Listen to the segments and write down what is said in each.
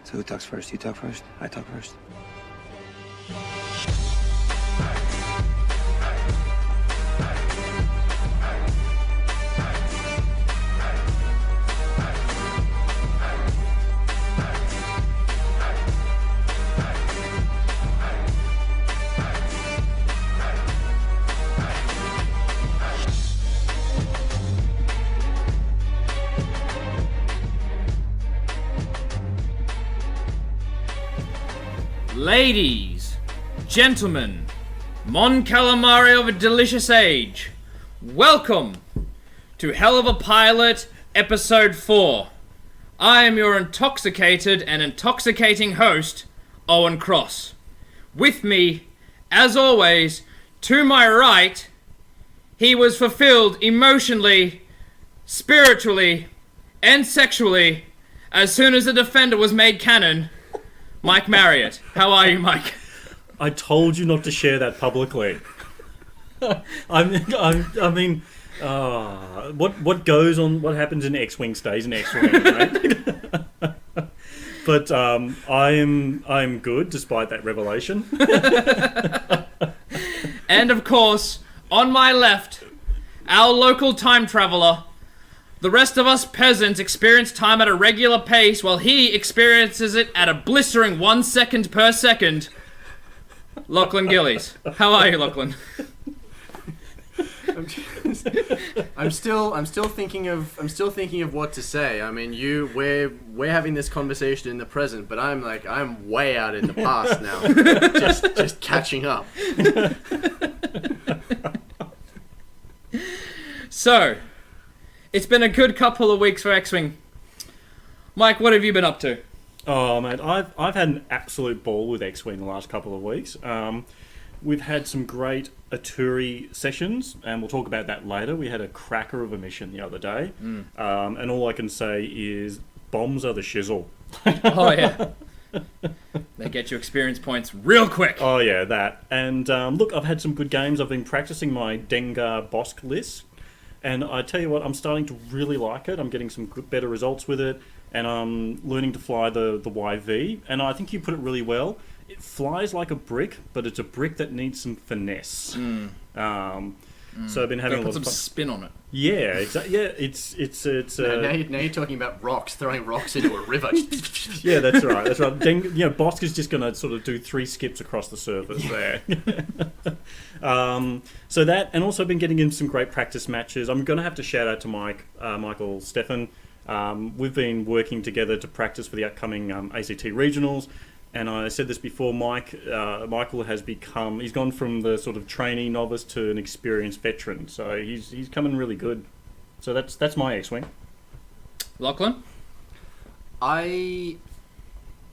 So who talks first? You talk first? I talk first? Ladies, gentlemen, Mon Calamari of a delicious age, welcome to Hell of a Pilot, Episode 4. I am your intoxicated and intoxicating host, Owen Cross. With me, as always, to my right, he was fulfilled emotionally, spiritually, and sexually as soon as the Defender was made canon, Mike Marriott. How are you, Mike? I told you not to share that publicly. I mean, what goes on? What happens in X-Wing stays in X-Wing, right? But I'm good despite that revelation. And of course, on my left, our local time traveler. The rest of us peasants experience time at a regular pace while he experiences it at a blistering 1 second per second. Lachlan Gillies. How are you, Lachlan? I'm still thinking of what to say. I mean, we're having this conversation in the present, but I'm way out in the past now. just catching up. So, it's been a good couple of weeks for X-Wing. Mike, what have you been up to? Oh man, I've had an absolute ball with X-Wing the last couple of weeks. We've had some great Aturi sessions, and we'll talk about that later. We had a cracker of a mission the other day, and all I can say is bombs are the shizzle. Oh yeah, they get you experience points real quick. Oh yeah, that. And look, I've had some good games. I've been practicing my Dengar Bosk list. And I tell you what, I'm starting to really like it. I'm getting some good, better results with it, and I'm learning to fly the YV. And I think you put it really well. It flies like a brick, but it's a brick that needs some finesse. So I've been having a lot of some fun. Spin on it. Yeah, exactly. Yeah, it's. Now you're talking about rocks, throwing rocks into a river. Yeah, that's right. That's right. Bosk is just going to sort of do 3 skips across the surface there. So that, and also been getting in some great practice matches. I'm going to have to shout out to Michael Stefan. We've been working together to practice for the upcoming ACT regionals. And I said this before, Michael has he's gone from the sort of trainee novice to an experienced veteran. So he's coming really good. So that's my X-Wing. Lachlan? I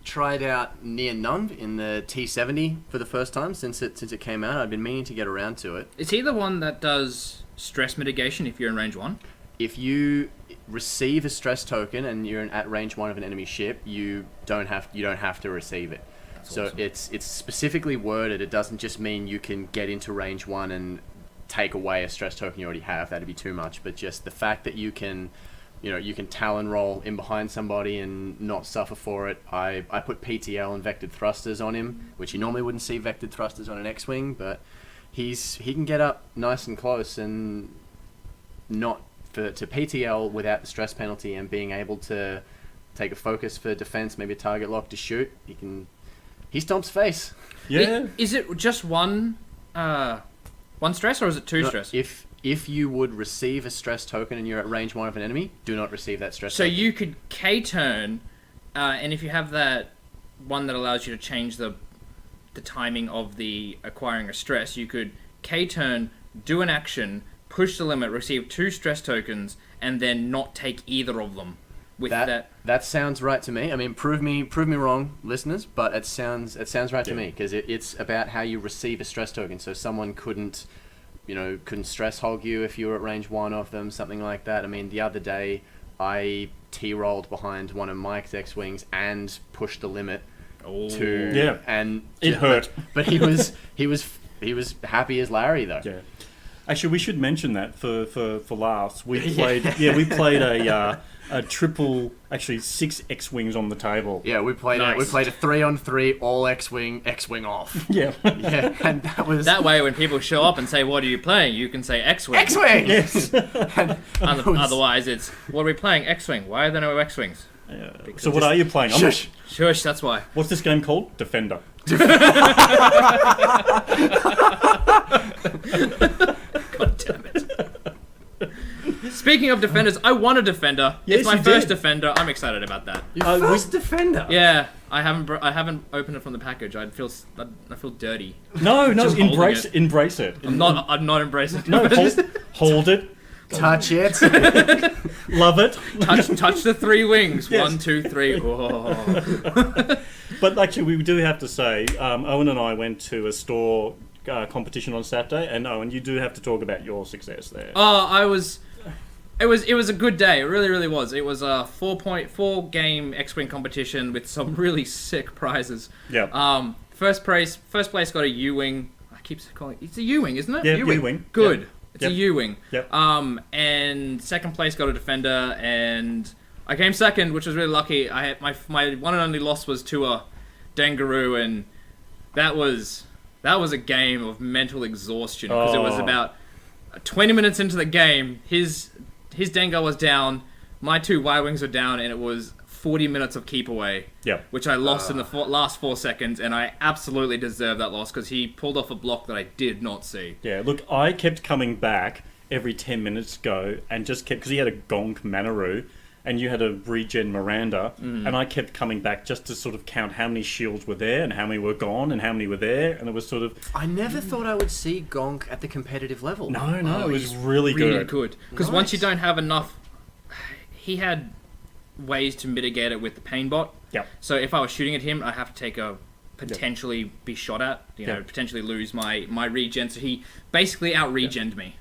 tried out Near Numb in the T70 for the first time since it came out. I've been meaning to get around to it. Is he the one that does stress mitigation if you're in range 1? If you receive a stress token and you're at range 1 of an enemy ship, you don't have to receive it. That's so awesome. It's specifically worded. It doesn't just mean you can get into range 1 and take away a stress token you already have. That'd be too much. But just the fact that you can talon roll in behind somebody and not suffer for it. I put PTL and vectored thrusters on him, which you normally wouldn't see vectored thrusters on an X-Wing, but he can get up nice and close and not to PTL without the stress penalty and being able to take a focus for defense, maybe a target lock to shoot. He stomps face. Yeah. Is it just one stress or is it 2 stress? If you would receive a stress token and you're at range 1 of an enemy, do not receive that stress token. So you could K-turn, and if you have that one that allows you to change the timing of the acquiring a stress, you could K-turn, do an action, push the limit, receive 2 stress tokens, and then not take either of them. With that sounds right to me. I mean, prove me wrong, listeners, but it sounds right to me because it's about how you receive a stress token. So someone couldn't stress hog you if you were at range 1 of them, something like that. I mean, the other day I T-rolled behind one of Mike's X-Wings and pushed the limit and it hurt. But he was happy as Larry though. Yeah. Actually, we should mention that for laughs. We played a triple, actually 6 X-Wings on the table. Yeah, we played Nice. we played a 3-on-3 all X-Wing off. Yeah. Yeah, and that was That way, when people show up and say, "What are you playing?" you can say X-Wing. X-Wing. Yes. And that was- Otherwise, it's, "What are we playing? X-Wing. Why are there no X-Wings?" So what are you playing? Shush. Shush, that's why. What's this game called? Defender. God damn it. Speaking of defenders, I won a defender. Yes, It's my you first did. defender. I'm excited about that. Your first defender. Yeah, I haven't opened it from the package. I feel dirty. No, Just holding embrace it. embrace it. I'm not embracing. No, hold it. Touch it. Love it. touch the 3 wings. Yes. 1, 2, 3. Oh. But actually, we do have to say, Owen and I went to a store competition on Saturday, and Owen, you do have to talk about your success there. Oh, it was a good day. It really, really was. It was a 4.4 game X-Wing competition with some really sick prizes. Yeah. First place got a U-Wing. I keep calling it's a U-Wing, isn't it? Yeah, U-Wing. Good. Yep. It's a U-Wing. Yep. And second place got a defender, and I came second, which was really lucky. I had my one and only loss was to a Dengaroo, and that was a game of mental exhaustion because it was Oh. about 20 minutes into the game. His Dengar was down, my 2 Y-Wings were down, and it was 40 minutes of keep away. Yep. Which I lost in the last 4 seconds, and I absolutely deserved that loss because he pulled off a block that I did not see. Yeah, look, I kept coming back every 10 minutes ago and just kept, because he had a Gonk Manaroo and you had a regen Miranda, and I kept coming back just to sort of count how many shields were there and how many were gone and how many were there, and it was sort of... I never thought I would see Gonk at the competitive level. No, Oh, it was he's really good. good. Because Nice. once you don't have enough... He had ways to mitigate it with the pain bot. Yep. So if I was shooting at him, I'd have to take a... potentially be shot at, Yep. potentially lose my regen. So he basically out-regened me.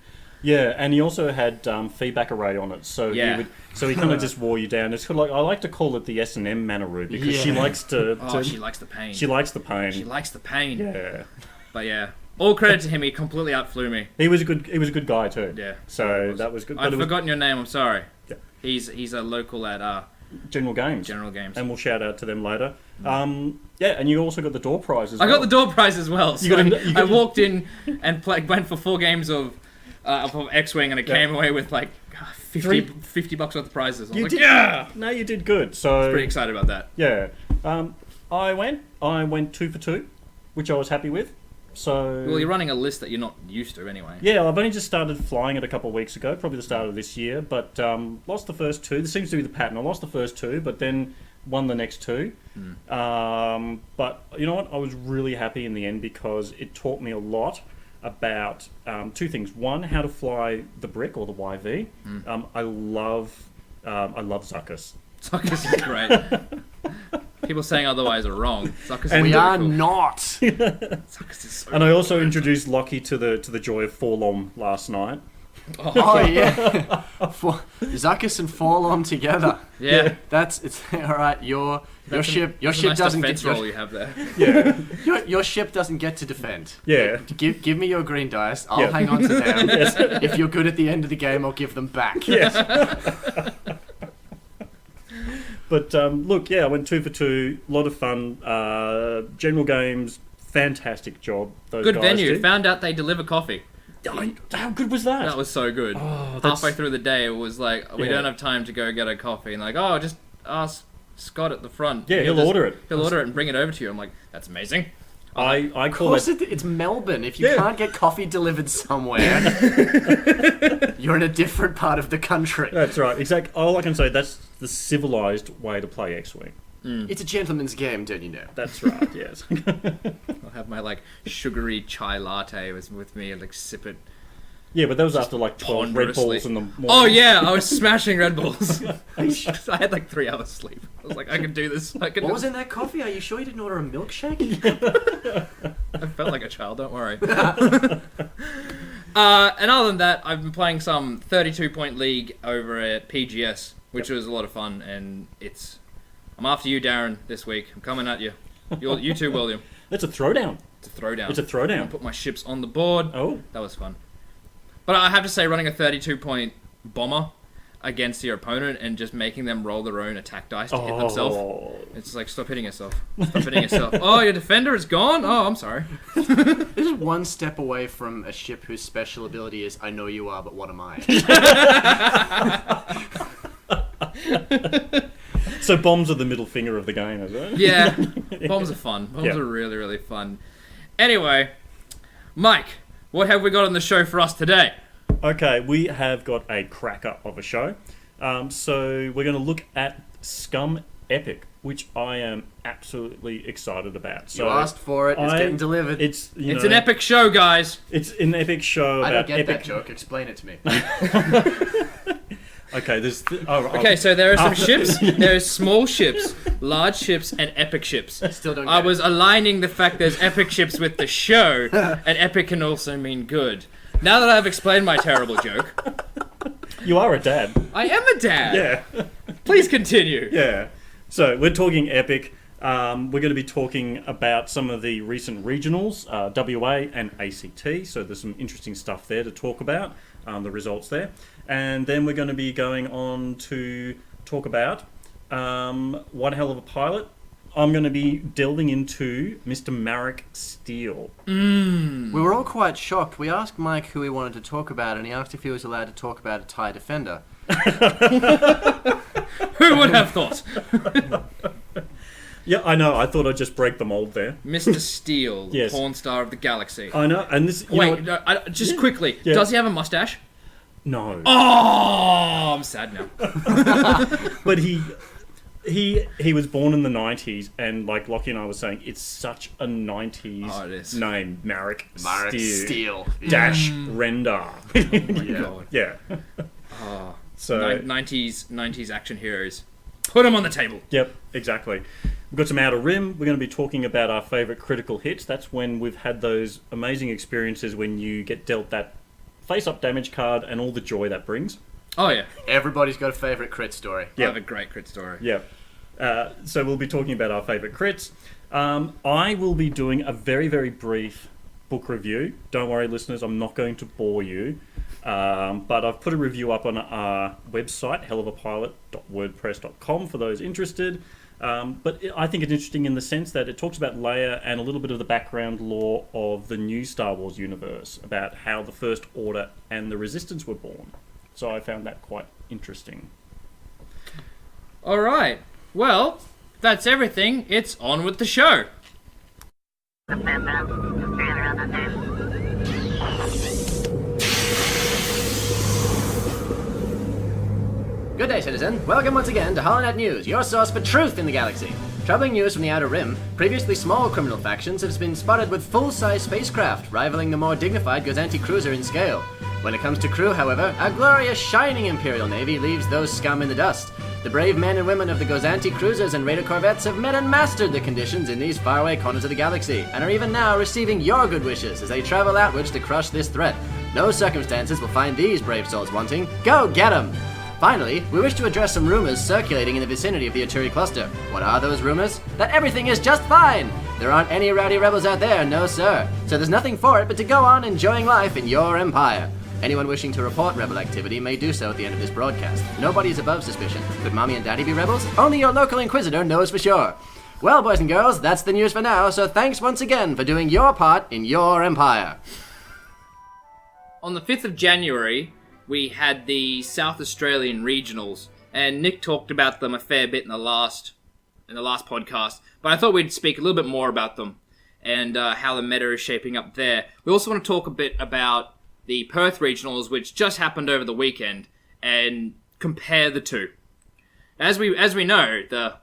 Yeah, and he also had feedback array on it, so Yeah. he kind of just wore you down. It's kind of like, I like to call it the S&M Manaroo because she Yeah. likes to... Oh, she likes the pain. She likes the pain. She likes the pain. Yeah. But yeah, all credit to him. He completely outflew me. He was a good guy too. Yeah. So that was good. I've But it was forgotten your name. I'm sorry. Yeah. He's a local at General Games. General Games. And we'll shout out to them later. Yeah, and you also got the door prize as I well. got the door prize as well. So got I walked in and went for 4 games of X-Wing, and I came away with like $50 worth of prizes. I was You like, did, yeah! No, you did good. So Pretty excited about that. yeah, I went 2 for 2, which I was happy with. So Well, you're running a list that you're not used to anyway. yeah, I've only just started flying it a couple of weeks ago, probably the start of this year, but lost the first 2. This seems to be the pattern. I lost the first 2, but then won the next 2. But you know what? I was really happy in the end because it taught me a lot about 2 things. One, how to fly the brick or the YV. I love Zuckus. Zuckus is great. People saying otherwise are wrong. Zuckus is And We really are cool. not. Zuckus is so And I also introduced Lockie to the joy of Forlom last night. Oh yeah. Zuckus and Forlom together. Yeah. It's all right. Your ship That's a ship nice doesn't defense get roll you have there. Yeah, your ship doesn't get to defend. yeah. Give me your green dice. I'll Yeah. hang on to them. If you're good at the end of the game, I'll give them back. Yes. But look, yeah, I went 2 for 2. A lot of fun. General Games, fantastic job. Those Good guys venue. did. Found out they deliver coffee. How good was that? That was so good. that's- Halfway through the day, it was like, we Yeah. don't have time to go get a coffee. And like, oh, just ask Scott at the front. Yeah, he'll order it. He'll order it and bring it over to you. I'm like, that's amazing. I Of call course, it. it's Melbourne. If you Yeah. can't get coffee delivered somewhere, you're in a different part of the country. That's right. Exactly. All I can say, that's the civilized way to play X-Wing. It's a gentleman's game, don't you know? That's right. Yes. I'll have my like sugary chai latte with me and like sip it. Yeah, but that was after like 12 Red ponderously. Balls in the morning. Oh yeah, I was smashing Red Bulls. I had like 3 hours sleep. I was like, I can do this. I can. What do was this. in that coffee? Are you sure you didn't order a milkshake? I felt like a child. Don't worry. And other than that, I've been playing some 32-point league over at PGS, which was a lot of fun. And I'm after you, Darren, this week. I'm coming at you. You too, William. That's a throwdown. It's a throwdown. It's a throwdown. I put my ships on the board. Oh. That was fun. But I have to say, running a 32-point bomber, against your opponent and just making them roll their own attack dice to hit themselves. It's like, stop hitting yourself. Stop hitting yourself. Oh, your defender is gone? Oh, I'm sorry. This is one step away from a ship whose special ability is, I know you are, but what am I? So bombs are the middle finger of the game, is it? Yeah. Bombs are fun. Bombs are really, really fun. Anyway, Mike, what have we got on the show for us today? Okay, we have got a cracker of a show. So we're going to look at Scum Epic, which I am absolutely excited about. So you asked for it. It's getting delivered. It's an epic show, guys. It's an epic show. I don't get epic... that joke. Explain it to me. Okay, Okay, so there are some ships. There are small ships, large ships, and epic ships. Still don't. I was aligning the fact there's epic ships with the show, and epic can also mean good. Now that I've explained my terrible joke, You are a dad. I am a dad. Yeah. Please continue. Yeah. So we're talking epic. We're going to be talking about some of the recent regionals, WA and ACT. So there's some interesting stuff there to talk about, the results there. And then we're going to be going on to talk about One Hell of a Pilot. I'm going to be delving into Mr. Maarak Stele. We were all quite shocked. We asked Mike who he wanted to talk about, and he asked if he was allowed to talk about a TIE Defender. Who would have thought? Yeah, I know. I thought I'd just break the mold there. Mr. Stele, Yes. porn star of the galaxy. I know. And this. Wait, just quickly. Yeah. Does he have a mustache? No. Oh, I'm sad now. But he was born in the 90s, and like Lockie and I were saying, it's such a 90s name, Maarak Stele. Dash Render. Oh my god. Yeah. Oh, So 90s action heroes. Put them on the table. Yep, exactly. We've got some Outer Rim. We're going to be talking about our favourite critical hits. That's when we've had those amazing experiences when you get dealt that face-up damage card and all the joy that brings. Oh yeah. Everybody's got a favourite crit story. I have a great crit story. Yeah. So we'll be talking about our favourite crits. I will be doing a very, very brief book review. Don't worry, listeners, I'm not going to bore you. But I've put a review up on our website, hellofapilot.wordpress.com, for those interested. But I think it's interesting in the sense that it talks about Leia and a little bit of the background lore of the new Star Wars universe, about how the First Order and the Resistance were born. So I found that quite interesting. All right. Well, that's everything. It's on with the show. Good day, citizen. Welcome once again to Holonet News, your source for truth in the galaxy. Troubling news from the Outer Rim. Previously small criminal factions have been spotted with full-size spacecraft, rivaling the more dignified Gozanti cruiser in scale. When it comes to crew, however, our glorious, shining Imperial Navy leaves those scum in the dust. The brave men and women of the Gozanti cruisers and raider corvettes have met and mastered the conditions in these faraway corners of the galaxy, and are even now receiving your good wishes as they travel outwards to crush this threat. No circumstances will find these brave souls wanting. Go get 'em! Finally, we wish to address some rumors circulating in the vicinity of the Aturi cluster. What are those rumors? That everything is just fine! There aren't any rowdy rebels out there, no sir. So there's nothing for it but to go on enjoying life in your empire. Anyone wishing to report rebel activity may do so at the end of this broadcast. Nobody is above suspicion. Could Mommy and Daddy be rebels? Only your local Inquisitor knows for sure. Well, boys and girls, that's the news for now, so thanks once again for doing your part in your empire. On the 5th of January, we had the South Australian regionals, and Nick talked about them a fair bit in the last podcast, but I thought we'd speak a little bit more about them and how the meta is shaping up there. We also want to talk a bit about the Perth regionals, which just happened over the weekend, and compare the two. As we know, the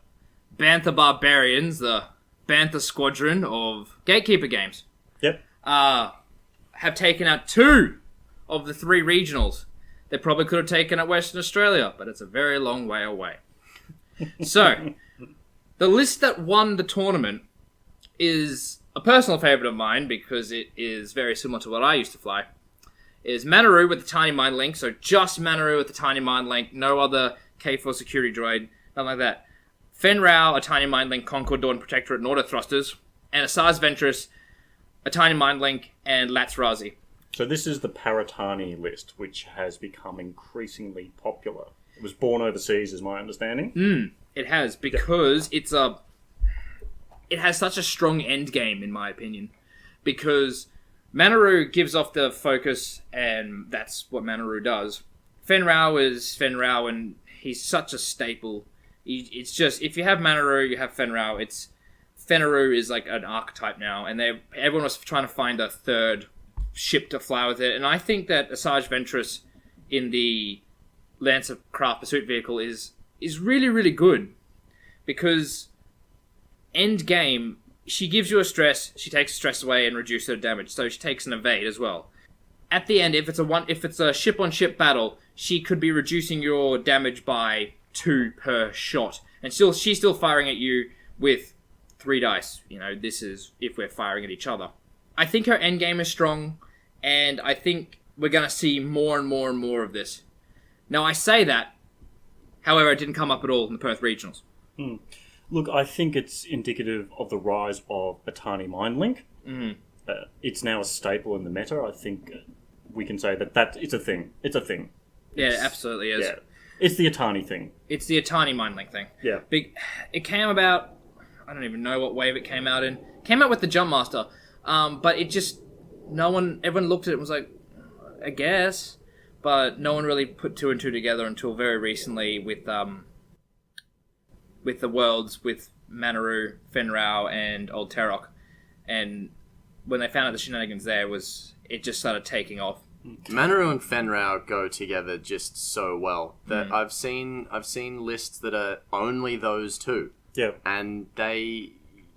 Bantha Barbarians, the Bantha Squadron of Gatekeeper Games, Yep. have taken out 2 of the 3 regionals. They probably could have taken out Western Australia, but it's a very long way away. So, the list that won the tournament is a personal favourite of mine because it is very similar to what I used to fly. Is Manaroo with the Tiny Mind Link, so just Manaroo with the Tiny Mind Link, no other K4 security droid, nothing like that. Fen Rao, a Tiny Mind Link, Concord Dawn Protectorate and Auto Thrusters, and Asajj Ventress, a Tiny Mind Link, and Lats Razi. So this is the Paratani list, which has become increasingly popular. It was born overseas, is my understanding. It has, because it has such a strong end game, in my opinion. Because Manaru gives off the focus, and that's what Manaru does. Fenrau is Fenrau, and he's such a staple. It's just, if you have Manaru, you have Fenrau. Fenrau is like an archetype now, and everyone was trying to find a third ship to fly with it. And I think that Asajj Ventress in the Lancer Craft Pursuit Vehicle is really, really good. Because end game, she gives you a stress, she takes stress away and reduces her damage, so she takes an evade as well. At the end, if it's a ship-on-ship battle, she could be reducing your damage by 2 per shot, and she's still firing at you with 3 dice. This is if we're firing at each other. I think her endgame is strong, and I think we're going to see more and more and more of this. Now, I say that, however, it didn't come up at all in the Perth Regionals. Look, I think it's indicative of the rise of Atani Mind Link. It's now a staple in the meta. I think we can say that it's a thing. It's a thing. Yeah, it absolutely is. Yeah. It's the Atani thing. It's the Atani Mind Link thing. Yeah. It came about, I don't even know what wave it came out in. It came out with the Jump Master. But it just, everyone looked at it and was like, I guess. But no one really put 2 and 2 together until very recently with the Worlds, with Manaru, Fenrau, and Old Terok. And when they found out the shenanigans there, it just started taking off. Manaru and Fenrau go together just so well that I've seen lists that are only those 2. Yeah. And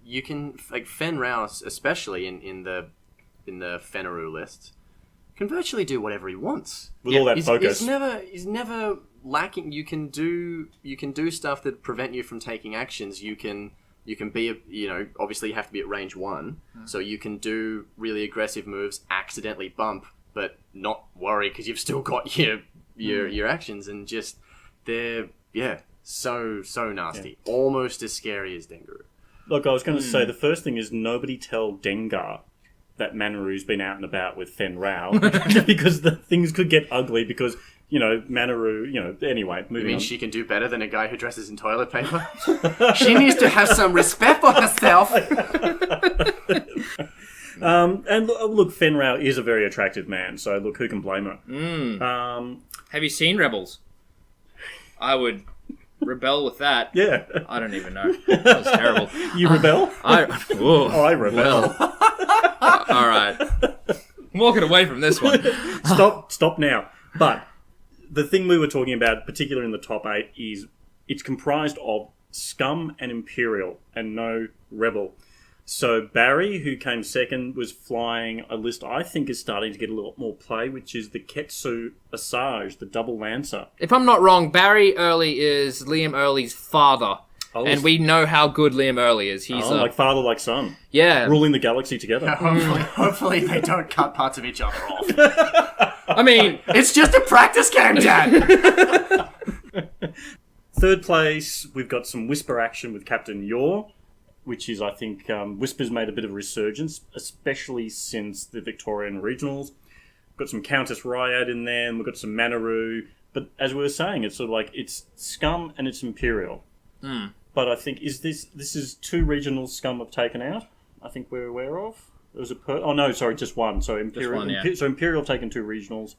you can, like, Fenrau, especially in the Fenaru lists, can virtually do whatever he wants. With all that focus. He's never lacking. You can do stuff that prevent you from taking actions. You can be obviously you have to be at range 1, so you can do really aggressive moves, accidentally bump, but not worry because you've still got your actions, and just they're so nasty, almost as scary as Dengaru. Look, I was going to say the first thing is nobody tell Dengar that Manaru's been out and about with Fenrau because the things could get ugly because, Manaru, anyway, moving on. You mean she can do better than a guy who dresses in toilet paper? She needs to have some respect for herself. And look, Fenrau is a very attractive man, so look, who can blame her? Have you seen Rebels? I would rebel with that. Yeah. I don't even know. That was terrible. You rebel? I rebel. Well. All right. I'm walking away from this one. Stop now. But the thing we were talking about, particularly in the top 8, is it's comprised of Scum and Imperial and no Rebel. So Barry, who came second, was flying a list I think is starting to get a lot more play, which is the Ketsu Asajj, the double Lancer. If I'm not wrong, Barry Early is Liam Early's father. And we know how good Liam Early is. He's like father, like son. Yeah. Ruling the galaxy together. Hopefully they don't cut parts of each other off. I mean, it's just a practice game, Dad! Third place, we've got some Whisper action with Captain Yor, which is, I think, Whisper's made a bit of a resurgence, especially since the Victorian regionals. We've got some Countess Ryad in there, and we've got some Manaru. But as we were saying, it's sort of like, it's Scum and it's Imperial. But I think, this is 2 regionals Scum have taken out, I think we're aware of. There was just one. So Imperial, so Imperial have taken 2 regionals.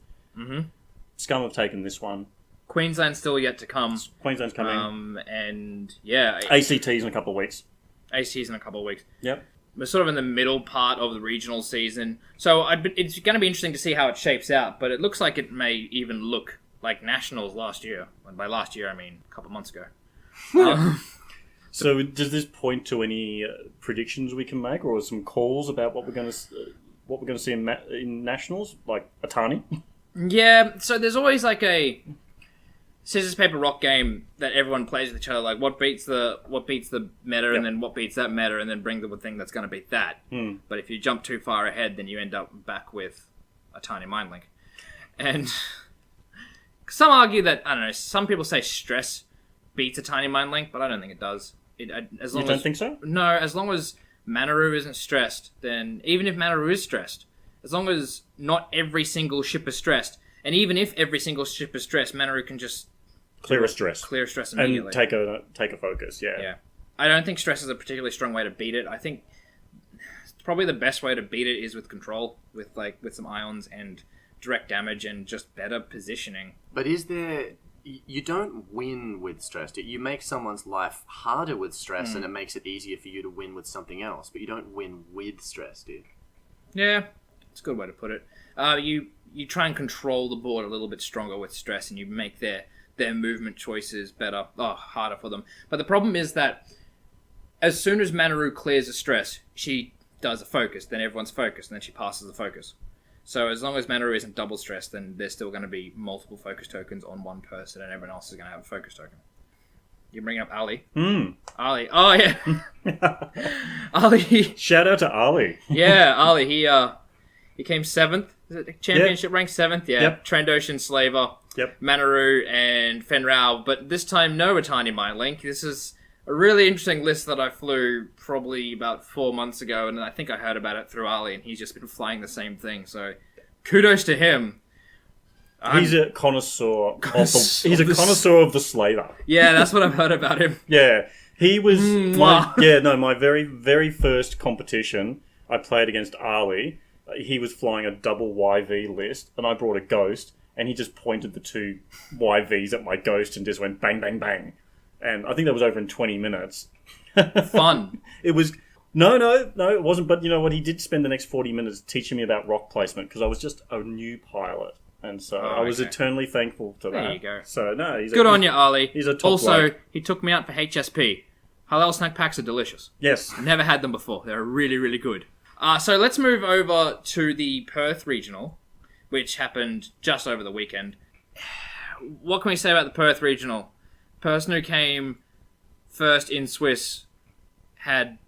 Scum have taken this one. Queensland's still yet to come. Queensland's coming. And yeah. ACT's in a couple of weeks. ACT's in a couple of weeks. Yep. We're sort of in the middle part of the regional season. So it's going to be interesting to see how it shapes out, but it looks like it may even look like Nationals last year. And by last year, I mean a couple of months ago. So does this point to any predictions we can make, or some calls about what we're going to see in Nationals, like Atani? Yeah, so there's always like a scissors paper rock game that everyone plays with each other. Like what beats the meta, and then what beats that meta, and then bring the thing that's going to beat that. But if you jump too far ahead, then you end up back with a tiny mind link. And some argue that, I don't know, some people say stress beats a tiny mind link, but I don't think it does. You don't think so? No, as long as Manaru isn't stressed, then even if Manaru is stressed, as long as not every single ship is stressed, and even if every single ship is stressed, Manaru can just clear a stress. Clear stress immediately. And take a focus, Yeah. I don't think stress is a particularly strong way to beat it. I think probably the best way to beat it is with control, with some ions and direct damage and just better positioning. But you don't win with stress. You make someone's life harder with stress, and it makes it easier for you to win with something else. But you don't win with stress, dude. Yeah, it's a good way to put it. You try and control the board a little bit stronger with stress, and you make their movement choices better, harder for them. But the problem is that as soon as Manaru clears a stress, she does a focus, then everyone's focused, and then she passes the focus. So as long as Manaru isn't double stressed, then there's still going to be multiple focus tokens on one person, and everyone else is going to have a focus token. You're bringing up Ali. Ali. Oh, yeah. Ali. Shout out to Ali. Yeah, Ali. He came 7th. Is it championship rank 7th? Yeah. Yep. Trandoshan, Slaver, Manaru, and Fenrao. But this time, no Retani Mind Link. This is a really interesting list that I flew probably about 4 months ago, and I think I heard about it through Ali, and he's just been flying the same thing. So, kudos to him. He's a connoisseur of the Slayer. Yeah, that's what I've heard about him. Yeah, he was my very, very first competition I played against Ali. He was flying a double YV list, and I brought a ghost, and he just pointed the 2 YVs at my ghost and just went bang, bang, bang. And I think that was over in 20 minutes. Fun. It was... No, it wasn't. But you know what? He did spend the next 40 minutes teaching me about rock placement because I was just a new pilot. And so I was eternally thankful to that. There you go. So, no, Good on you, Ali. He's a top Also, bloke. he took me out for HSP. Halal snack packs are delicious. Yes. Never had them before. They're really, really good. So let's move over to the Perth Regional, which happened just over the weekend. What can we say about the Perth Regional? Person who came first in Swiss had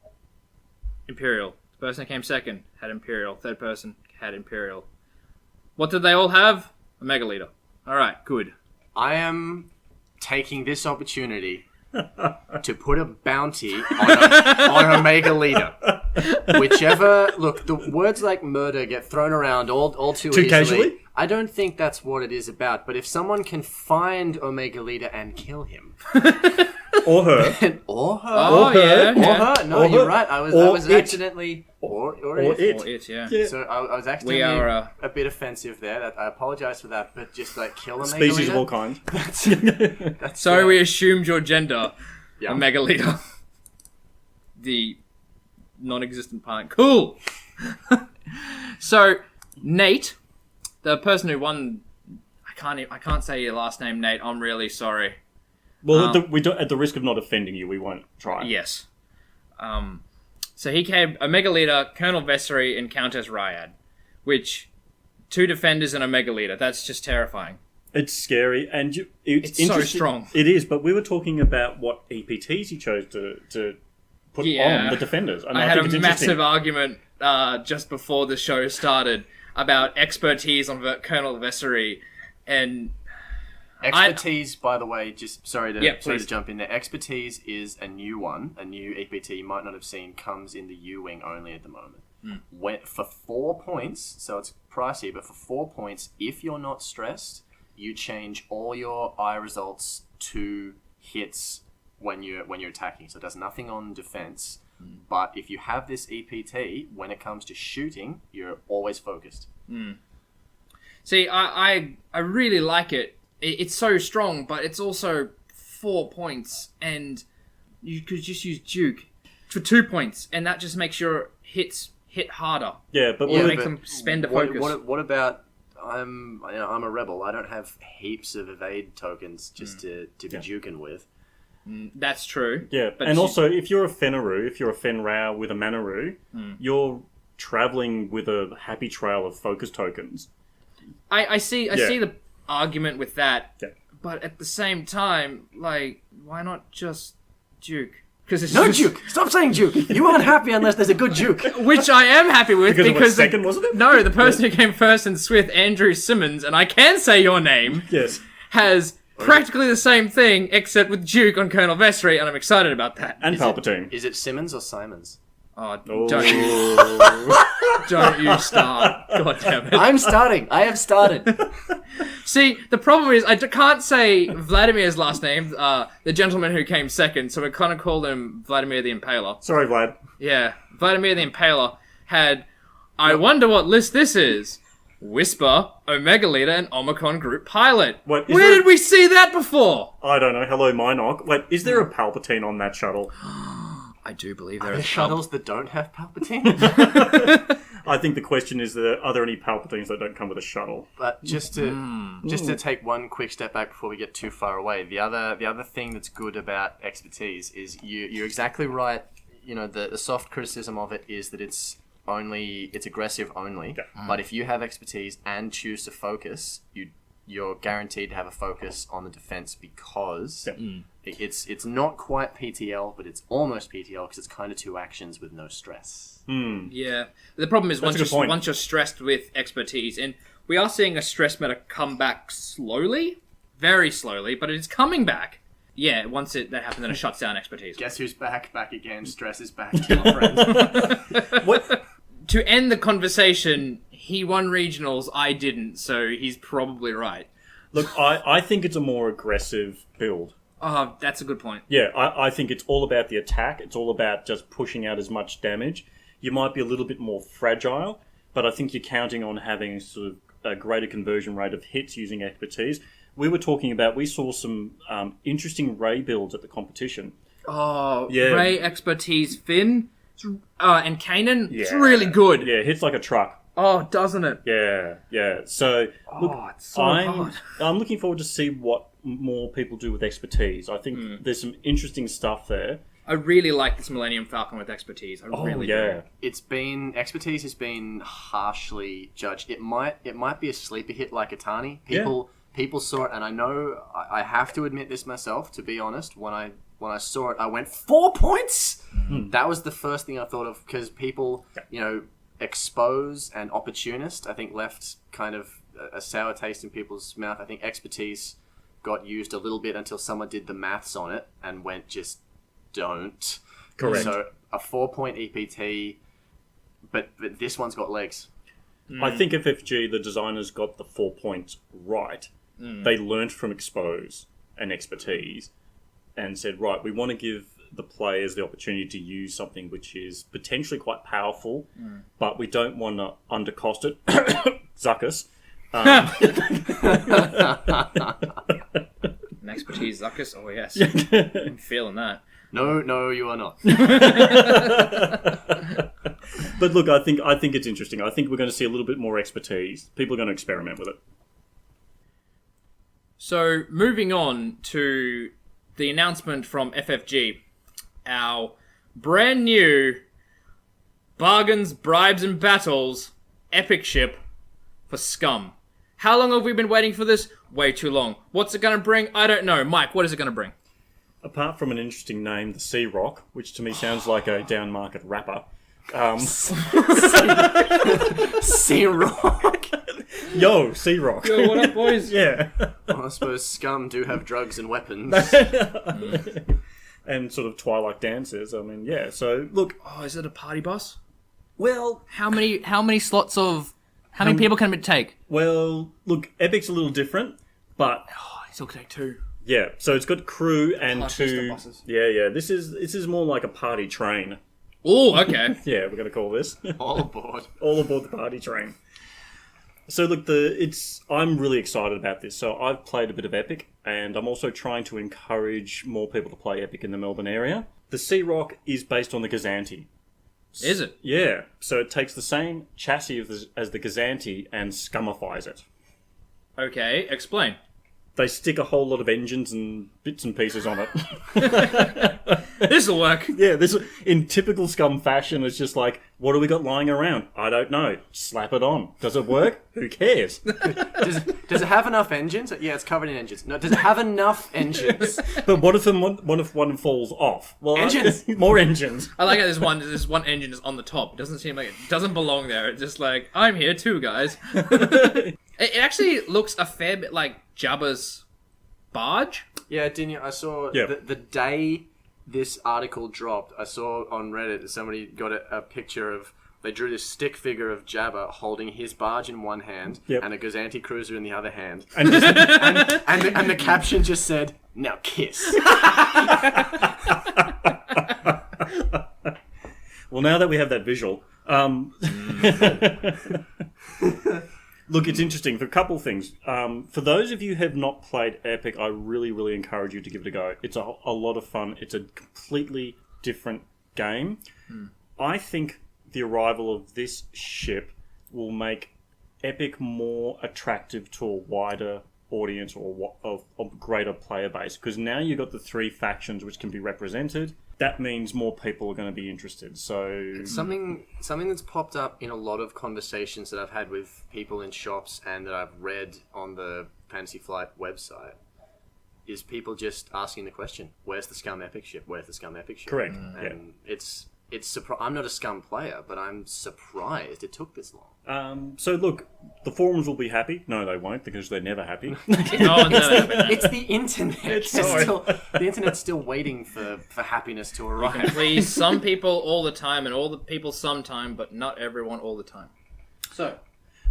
Imperial. The person who came second had Imperial. Third person had Imperial. What did they all have? A Megaliter. Alright, good. I am taking this opportunity to put a bounty on Omega Leader. Whichever... Look, the words like murder get thrown around all too easily. Casually? I don't think that's what it is about, but if someone can find Omega Leader and kill him... Or her. Or her. Oh, yeah. Or her. No, Or you're her. right. I was Or it. accidentally... Or it. Or it, yeah. Yeah. So I was accidentally a bit offensive there. I apologise for that, but just like kill Omega Species Leader. of all kinds. That's So we assumed your gender. Yeah. A Megaliter. The non-existent part. Cool! So, Nate, the person who won... I can't say your last name, Nate. I'm really sorry. Well, at the risk of not offending you, we won't try. Yes. So he came a Megaliter, Colonel Vessery, and Countess Ryad, which 2 defenders and a Megaliter. That's just terrifying. It's scary, and it's so interesting. strong. It is, but we were talking about what EPTs he chose to put on the defenders. And I had think a it's massive argument just before the show started about expertise on Colonel Vessery, and Expertise, by the way, just sorry to please. jump in there. Expertise is a new one, a new EPT you might not have seen, comes in the U-Wing only at the moment. For 4 points, so it's pricey, but for 4 points, if you're not stressed, you change all your eye results to hits when you're attacking. So it does nothing on defense. But if you have this EPT, when it comes to shooting, you're always focused. See, I really like it. It's so strong, but it's also 4 points, and you could just use Duke for 2 points, and that just makes your hits hit harder. Yeah, but it makes them spend a focus. What about I'm a rebel. I don't have heaps of evade tokens just to be juking with. That's true. Yeah, but and also if you're a Fenaroo, if you're a Fenrao with a Manaroo, you're traveling with a happy trail of focus tokens. I see the argument with that, but at the same time, like, why not just Duke? Duke! Stop saying Duke! You aren't happy unless there's a good Duke. Which I am happy with because second, wasn't it? No, the person who came first in Swith, Andrew Simmons, and I can say your name, has practically the same thing, except with Duke on Colonel Vessery, and I'm excited about that. And Palpatine. Is it Simmons or Simons? Oh, Oh. don't you start. God damn it. I'm starting. I have started. See, the problem is I can't say Vladimir's last name, the gentleman who came second, so we kind of call him Vladimir the Impaler. Sorry, Vlad. Yeah, Vladimir the Impaler had, I wonder what list this is. Whisper, Omega Leader, and Omicron Group Pilot. Wait, is Where there- did we see that before? I don't know. Hello, Minoc. Wait, is there a Palpatine on that shuttle? I do believe there Are there is shuttles that don't have Palpatine? I think the question is, are there any Palpatines that don't come with a shuttle? But just to take one quick step back before we get too far away, the other thing that's good about expertise is you're exactly right. You know, the soft criticism of it is that it's aggressive only. Yeah. But if you have expertise and choose to focus, you're guaranteed to have a focus on the defense because it's not quite PTL, but it's almost PTL because it's kind of 2 actions with no stress. Yeah. The problem is That's a good point. once you're stressed with expertise, and we are seeing a stress meta come back slowly, very slowly, but it's coming back. Yeah, once that happens, then it shuts down expertise. Guess who's back? Back again. Stress is back, my friend. What? To end the conversation, he won regionals, I didn't, so he's probably right. Look, I think it's a more aggressive build. Oh, that's a good point. Yeah, I think it's all about the attack. It's all about just pushing out as much damage. You might be a little bit more fragile, but I think you're counting on having sort of a greater conversion rate of hits using expertise. We saw some interesting Ray builds at the competition. Oh, Yeah. Ray, expertise, Finn, and Kanan, it's Yeah. really good. Yeah, hits like a truck. Oh, doesn't it? Yeah. So, look, It's so hard. I'm looking forward to see what more people do with expertise. I think there's some interesting stuff there. I really like this Millennium Falcon with expertise. I really do. Expertise has been harshly judged. It might be a sleeper hit like Atani. People saw it, and I know I have to admit this myself. To be honest, when I saw it, I went 4 points. That was the first thing I thought of because people, expose and opportunist, I think left kind of a sour taste in people's mouth. I think expertise got used a little bit until someone did the maths on it and went just don't. Correct. So a 4-point EPT, but this one's got legs. I think FFG, the designers, got the 4 points right. They learnt from expose and expertise and said, right, we want to give the players the opportunity to use something which is potentially quite powerful, but we don't want to undercost it. Zuckus. An expertise, Zuckus. Oh yes, I'm feeling that. No, you are not. But look, I think it's interesting. I think we're going to see a little bit more expertise. People are going to experiment with it. So moving on to the announcement from FFG, our brand new bargains, bribes, and battles epic ship for Scum. How long have we been waiting for this? Way too long. What's it going to bring? I don't know. Mike, what is it going to bring? Apart from an interesting name, the C-ROC, which to me sounds like a down-market rapper. C-ROC. Yo, C-ROC. Yo, what up, boys? Yeah. Well, I suppose Scum do have drugs and weapons. And sort of Twilight dances. I mean, yeah. So, look. Oh, is it a party bus? Well, How many slots of... How many people can it take? look, Epic's a little different, but... Oh, it's all take 2. Yeah, so it's got crew and Plus 2... buses. Yeah. This is more like a party train. Oh, okay. Yeah, we're going to call this. All aboard. All aboard the party train. So look, I'm really excited about this. So I've played a bit of Epic, and I'm also trying to encourage more people to play Epic in the Melbourne area. The C-ROC is based on the Gazanti. Is it? Yeah, so it takes the same chassis as the Gazanti and scumifies it. Okay, explain. They stick a whole lot of engines and bits and pieces on it. This'll work. Yeah, this in typical Scum fashion is just like, what do we got lying around? I don't know. Slap it on. Does it work? Who cares? Does it have enough engines? Yeah, it's covered in engines. No, does it have enough engines? But what if one falls off? Well, Engines! More engines. I like how this one engine is on the top. It doesn't seem like it doesn't belong there. It's just like, I'm here too, guys. It actually looks a fair bit like Jabba's barge. Yeah, didn't you? I saw Yeah. the day this article dropped, I saw on Reddit that somebody got a picture of. They drew this stick figure of Jabba holding his barge in one hand and a Gazanti cruiser in the other hand, and the caption just said, "Now kiss." Well, now that we have that visual, look, it's interesting for a couple of things. For those of you who have not played Epic, I really, really encourage you to give it a go. It's a lot of fun. It's a completely different game. I think the arrival of this ship will make Epic more attractive to a wider audience or a greater player base, because now you've got the three factions which can be represented. That means more people are going to be interested. So it's something that's popped up in a lot of conversations that I've had with people in shops and that I've read on the Fantasy Flight website is people just asking the question, "Where's the Scum Epic ship? Where's the Scum Epic ship?" Correct. And it's I'm not a Scum player, but I'm surprised it took this long. So look, the forums will be happy. No, they won't, because they're never happy. It's the internet. The internet's still waiting for happiness to arrive. You can please some people all the time and all the people sometime, but not everyone all the time. So,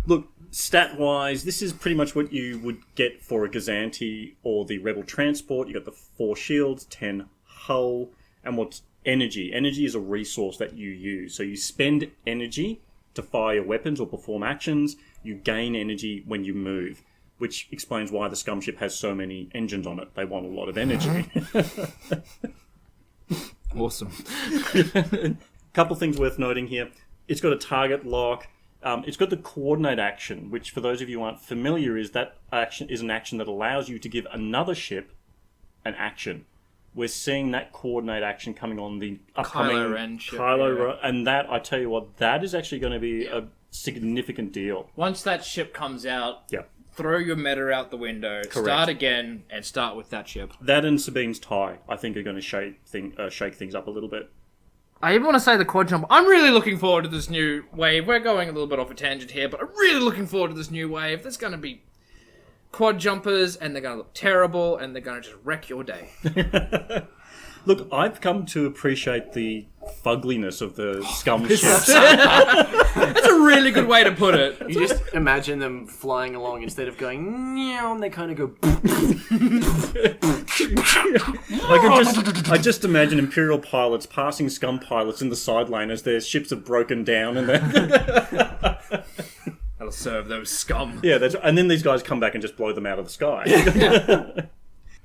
look, stat-wise, this is pretty much what you would get for a Gazanti or the Rebel Transport. You got the 4 shields, 10 hull, and what's energy. Energy is a resource that you use. So you spend energy to fire your weapons or perform actions. You gain energy when you move, which explains why the Scum ship has so many engines on it. They want a lot of energy. awesome. Couple things worth noting here. It's got a target lock. It's got the coordinate action, which for those of you who aren't familiar, is that action is an action that allows you to give another ship an action. We're seeing that coordinate action coming on the upcoming Kylo Ren ship, and that, I tell you what, that is actually going to be a significant deal. Once that ship comes out, throw your meta out the window, start again, and start with that ship. That and Sabine's tie, I think, are going to shake things up a little bit. I even want to say the quad jump. I'm really looking forward to this new wave. We're going a little bit off a tangent here, but I'm really looking forward to this new wave. There's going to be quad jumpers, and they're going to look terrible, and they're going to just wreck your day. Look, I've come to appreciate the fugliness of the Scum ships. That's a really good way to put it. You just imagine them flying along instead of going, meow, and they kind of go... I just imagine Imperial pilots passing Scum pilots in the side lane as their ships have broken down and That'll serve those Scum. Yeah, and then these guys come back and just blow them out of the sky.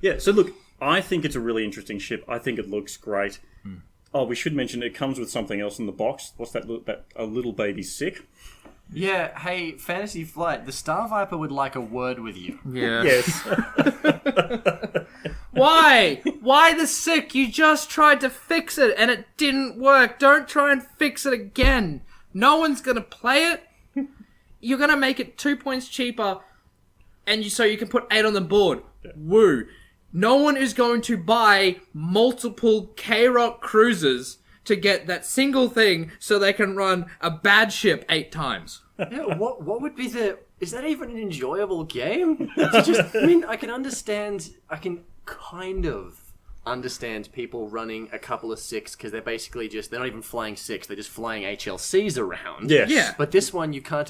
Yeah, so look, I think it's a really interesting ship. I think it looks great. Oh, we should mention it comes with something else in the box. What's that? A little baby Syck. Yeah, hey, Fantasy Flight, the Star Viper would like a word with you. Yeah. Yes. Why? Why the Syck? You just tried to fix it and it didn't work. Don't try and fix it again. No one's gonna play it. You're gonna make it 2 points cheaper, and so you can put 8 on the board. Yeah. Woo! No one is going to buy multiple C-ROC cruisers to get that single thing, so they can run a bad ship 8 times. Yeah, what would be the? Is that even an enjoyable game? I mean, I can kind of understand people running a couple of Sycks because they're not even flying Sycks, they're just flying HLCs around. Yes. Yeah. But this one you can't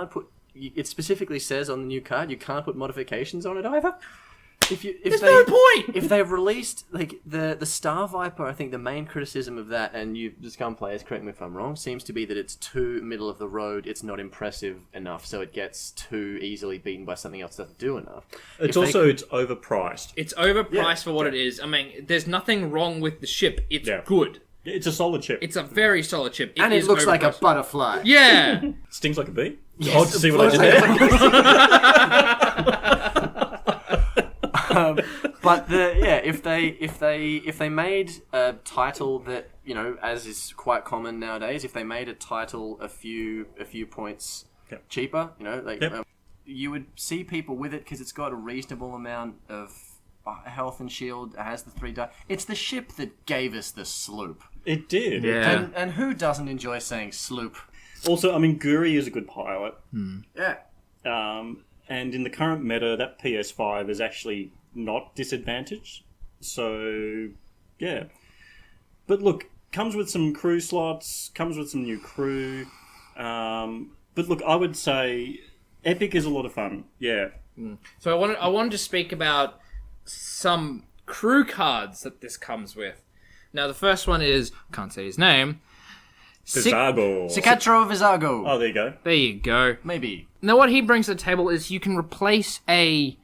put. It specifically says on the new card you can't put modifications on it either. There's no point. If they've released like the Star Viper, I think the main criticism of that, and you the Scum players, correct me if I'm wrong, seems to be that it's too middle of the road. It's not impressive enough, so it gets too easily beaten by something else that doesn't do enough. It's overpriced. It's overpriced for what it is. I mean, there's nothing wrong with the ship. It's good. It's a solid ship. It's a very solid ship. And it looks like a butterfly. Yeah. Stings like a bee? Yes. Oh, to see what I did there. But if they made a title that, you know, as is quite common nowadays, if they made a title a few points cheaper, you know, like you would see people with it because it's got a reasonable amount of health and shield. It has the 3 die. It's the ship that gave us the sloop. It did. Yeah. And who doesn't enjoy saying sloop? Also, I mean, Guri is a good pilot. Yeah. And in the current meta, that PS5 is actually not disadvantaged. So, yeah. But look, comes with some crew slots, comes with some new crew. But look, I would say Epic is a lot of fun. Yeah. So I wanted to speak about some crew cards that this comes with. Now, the first one is, can't say his name. Vizago. Cicatro Vizago. Oh, there you go. There you go. Maybe. Now, what he brings to the table is you can replace a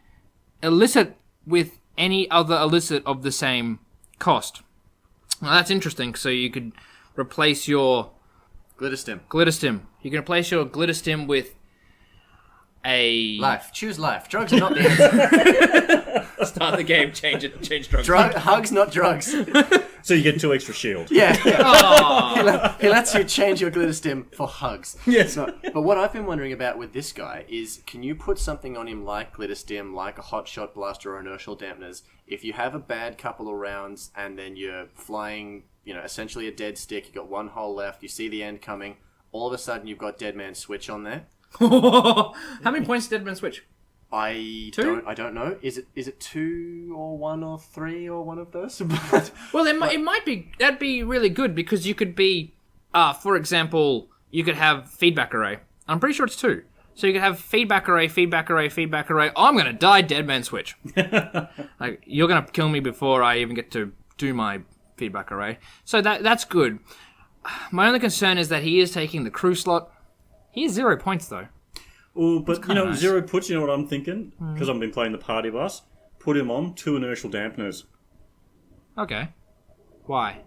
illicit with any other illicit of the same cost. Now, that's interesting. So you could replace your Glitterstim. You can replace your Glitterstim with a... Life. Choose life. Drugs are not the answer. Start the game, change drugs. Hugs, not drugs. So you get 2 extra shield. Yeah. Aw. He lets you change your Glitterstim for hugs. Yes. But what I've been wondering about with this guy is, can you put something on him like Glitterstim, like a hotshot blaster or inertial dampeners, if you have a bad couple of rounds and then you're flying, essentially a dead stick, you've got 1 hole left, you see the end coming, all of a sudden you've got Dead Man Switch on there? How many points did Dead Man Switch? I 2? don't know. Is it 2 or 1 or 3 or one of those? Well, it might be. That'd be really good because you could be, for example, you could have feedback array. I'm pretty sure it's 2. So you could have feedback array. I'm gonna die, Dead Man Switch. Like, you're gonna kill me before I even get to do my feedback array. So that's good. My only concern is that he is taking the crew slot. He has 0 points though. Oh, but nice. 0 puts, you know what I'm thinking? Because I've been playing the party bus. Put him on 2 inertial dampeners. Okay. Why?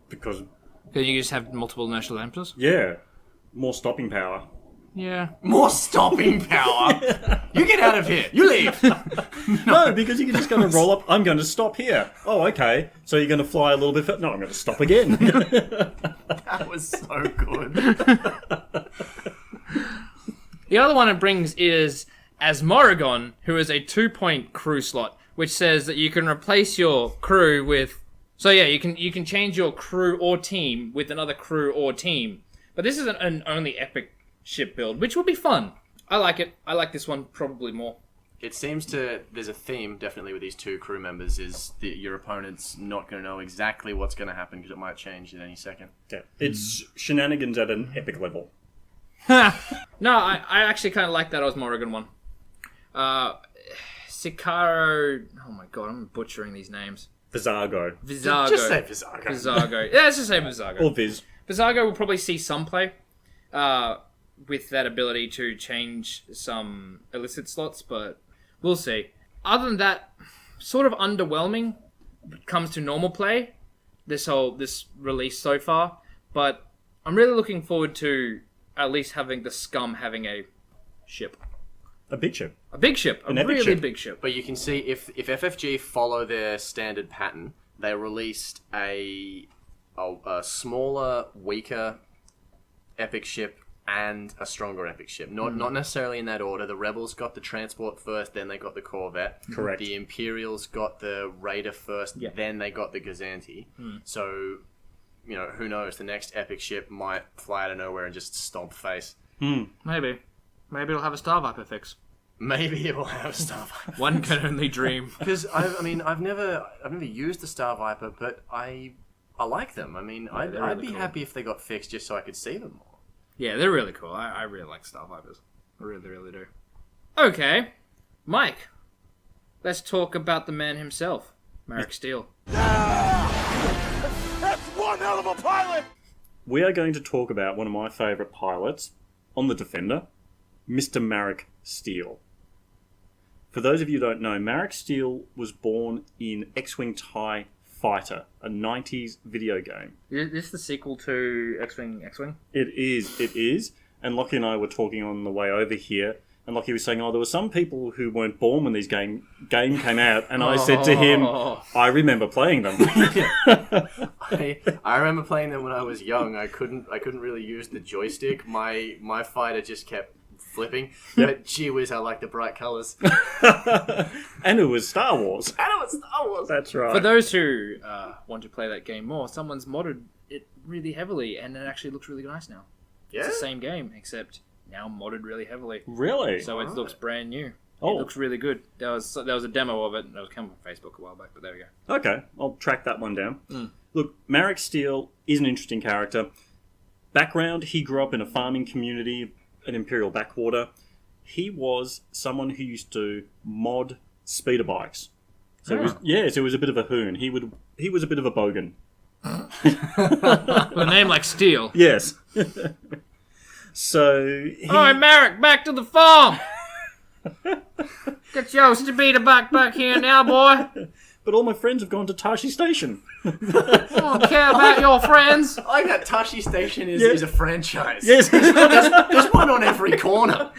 Because, Because you just have multiple inertial dampers? yeah, more stopping power. Yeah. More stopping power. You get out of here. You leave. No, because you're just going to roll up. I'm going to stop here. Oh, okay. So you're going to fly a little bit. No, I'm going to stop again. That was so good. The other one it brings is Asmoragon, who is a 2-point crew slot, which says that you can replace your crew with... So yeah, you can change your crew or team with another crew or team. But this is an only epic ship build, which would be fun. I like it. I like this one probably more. It seems there's a theme definitely with these 2 crew members, is that your opponent's not going to know exactly what's going to happen because it might change at any second. Yeah, it's shenanigans at an epic level. No, I actually kind of like that Osmorigan one. Sicaro... Oh my god, I'm butchering these names. Vizago. Vizago. Just say Vizago. Vizago. Yeah, let's just say Vizago. Or Viz. Vizago will probably see some play with that ability to change some illicit slots, but we'll see. Other than that, sort of underwhelming when it comes to normal play, this release so far, but I'm really looking forward to at least having the Scum having a ship. A big ship. A big ship. An A epic really ship. big ship. But you can see if FFG follow their standard pattern, they released a smaller, weaker epic ship and a stronger epic ship. Not necessarily in that order. The Rebels got the transport first, then they got the Corvette. Correct. The Imperials got the Raider first, then they got the Gazanti. So, who knows? The next epic ship might fly out of nowhere and just stomp face. Maybe it'll have a Star Viper fix. Maybe it will have stuff. One can only dream. Because I've never used the Star Viper, but I like them. I'd really be cool. happy if they got fixed just so I could see them more. Yeah, they're really cool. I really like Star Vipers. I really, really do. Okay, Mike. Let's talk about the man himself, Maarak Stele. That's one hell of a pilot! We are going to talk about one of my favourite pilots on the Defender, Mr. Maarak Stele. For those of you who don't know, Maarak Stele was born in X-Wing TIE Fighter, a 90s video game. Is this the sequel to X-Wing? It is. And Lockie and I were talking on the way over here, and Lockie was saying, there were some people who weren't born when these game came out, and I said to him, I remember playing them. I remember playing them when I was young. I couldn't really use the joystick. My fighter just kept flipping. But gee whiz, I like the bright colours. And it was Star Wars. That's right. For those who want to play that game more, someone's modded it really heavily, and it actually looks really nice now. Yeah? It's the same game, except now modded really heavily. Really? So it looks brand new. Oh. It looks really good. There was a demo of it, and it was coming from Facebook a while back, but there we go. Okay, I'll track that one down. Look, Maarak Stele is an interesting character. Background, he grew up in a farming community, an Imperial backwater. He was someone who used to mod speeder bikes. So it was a bit of a hoon. He was a bit of a bogan. With a name like Steel. Yes. So Alright, Maarak, back to the farm! Get your speeder bike back here now, boy! But all my friends have gone to Tashi Station. I don't care about your friends! I like that Tashi Station is a franchise. Yes. There's one on every corner.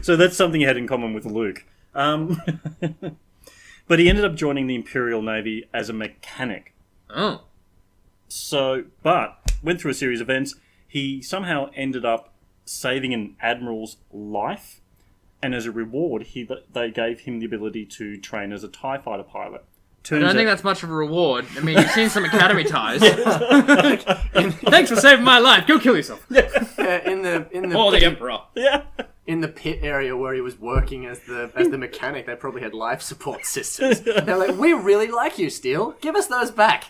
So that's something he had in common with Luke. But he ended up joining the Imperial Navy as a mechanic. Oh. So, but went through a series of events. He somehow ended up saving an admiral's life, and as a reward, they gave him the ability to train as a TIE fighter pilot. I don't think that's much of a reward. I mean, you've seen some Academy ties. Thanks for saving my life. Go kill yourself. In the Or the Emperor. Yeah. In the pit area where he was working as the mechanic, they probably had life support systems. They're like, we really like you, Steel. Give us those back.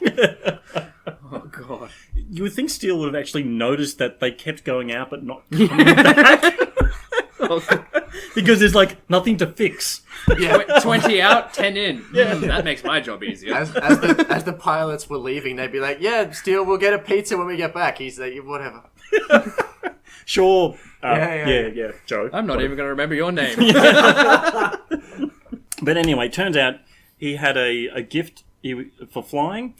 Oh, God. You would think Steel would have actually noticed that they kept going out but not coming back. Because there's like nothing to fix. Yeah. 20 out, 10 in. Yeah. That makes my job easier. As the pilots were leaving, they'd be like, yeah, Steel, we'll get a pizza when we get back. He's like, whatever. Sure. Yeah, Joe. I'm not even going to remember your name. But anyway, turns out he had a gift for flying,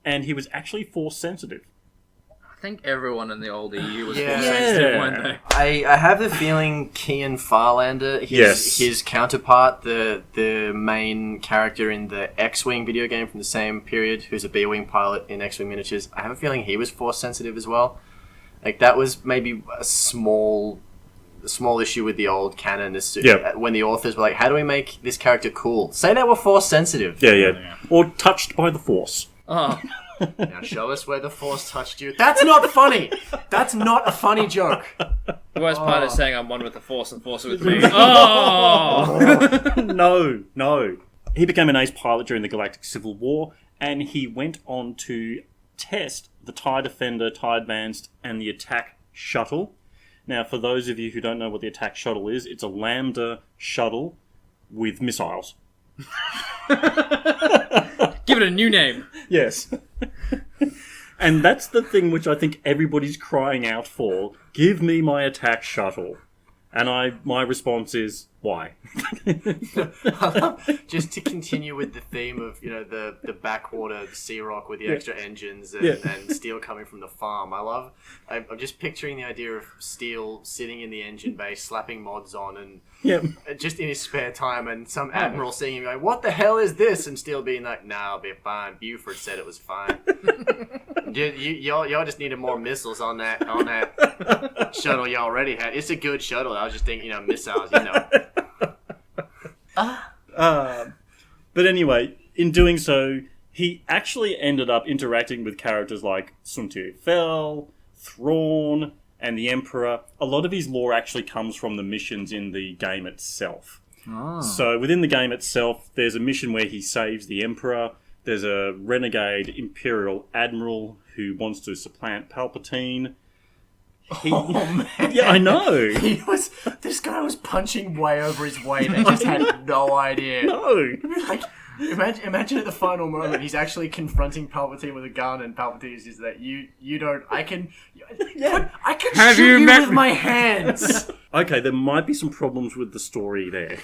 and he was actually force sensitive. I think everyone in the old EU was Yeah. force sensitive, weren't they? I have a feeling Kian Farlander, his counterpart, the main character in the X-Wing video game from the same period, who's a B-Wing pilot in X-Wing Miniatures, I have a feeling he was force sensitive as well. Like, that was maybe a small issue with the old canon. When the authors were like, how do we make this character cool? Say they were force sensitive. Yeah. Or touched by the force. Oh. Now show us where the force touched you. That's not funny. That's not a funny joke. The worst part is saying I'm one with the force and force with me. Oh! No. He became an ace pilot during the Galactic Civil War, and he went on to test the TIE Defender, TIE Advanced, and the Attack Shuttle. Now, for those of you who don't know what the Attack Shuttle is, it's a Lambda shuttle with missiles. Give it a new name. Yes. And that's the thing which I think everybody's crying out for. Give me my Attack Shuttle. And my response is, why? Just to continue with the theme of, the backwater C-ROC with the extra engines and Steel coming from the farm. I'm just picturing the idea of Steel sitting in the engine bay, slapping mods on, and just in his spare time, and some admiral seeing him going, what the hell is this? And Steel being like, nah, it'll be fine. Buford said it was fine. Y'all just needed more missiles on that shuttle you already had. It's a good shuttle. I was just thinking, missiles, But anyway, in doing so, he actually ended up interacting with characters like Sun Fel, Thrawn, and the Emperor. A lot of his lore actually comes from the missions in the game itself. Oh. So within the game itself, there's a mission where he saves the Emperor. There's a renegade Imperial Admiral who wants to supplant Palpatine. Oh, man. Yeah, I know. This guy was punching way over his weight and just had no idea. No. Like, imagine at the final moment, he's actually confronting Palpatine with a gun, and Palpatine is just that, I can shoot you with my hands. Okay, there might be some problems with the story there.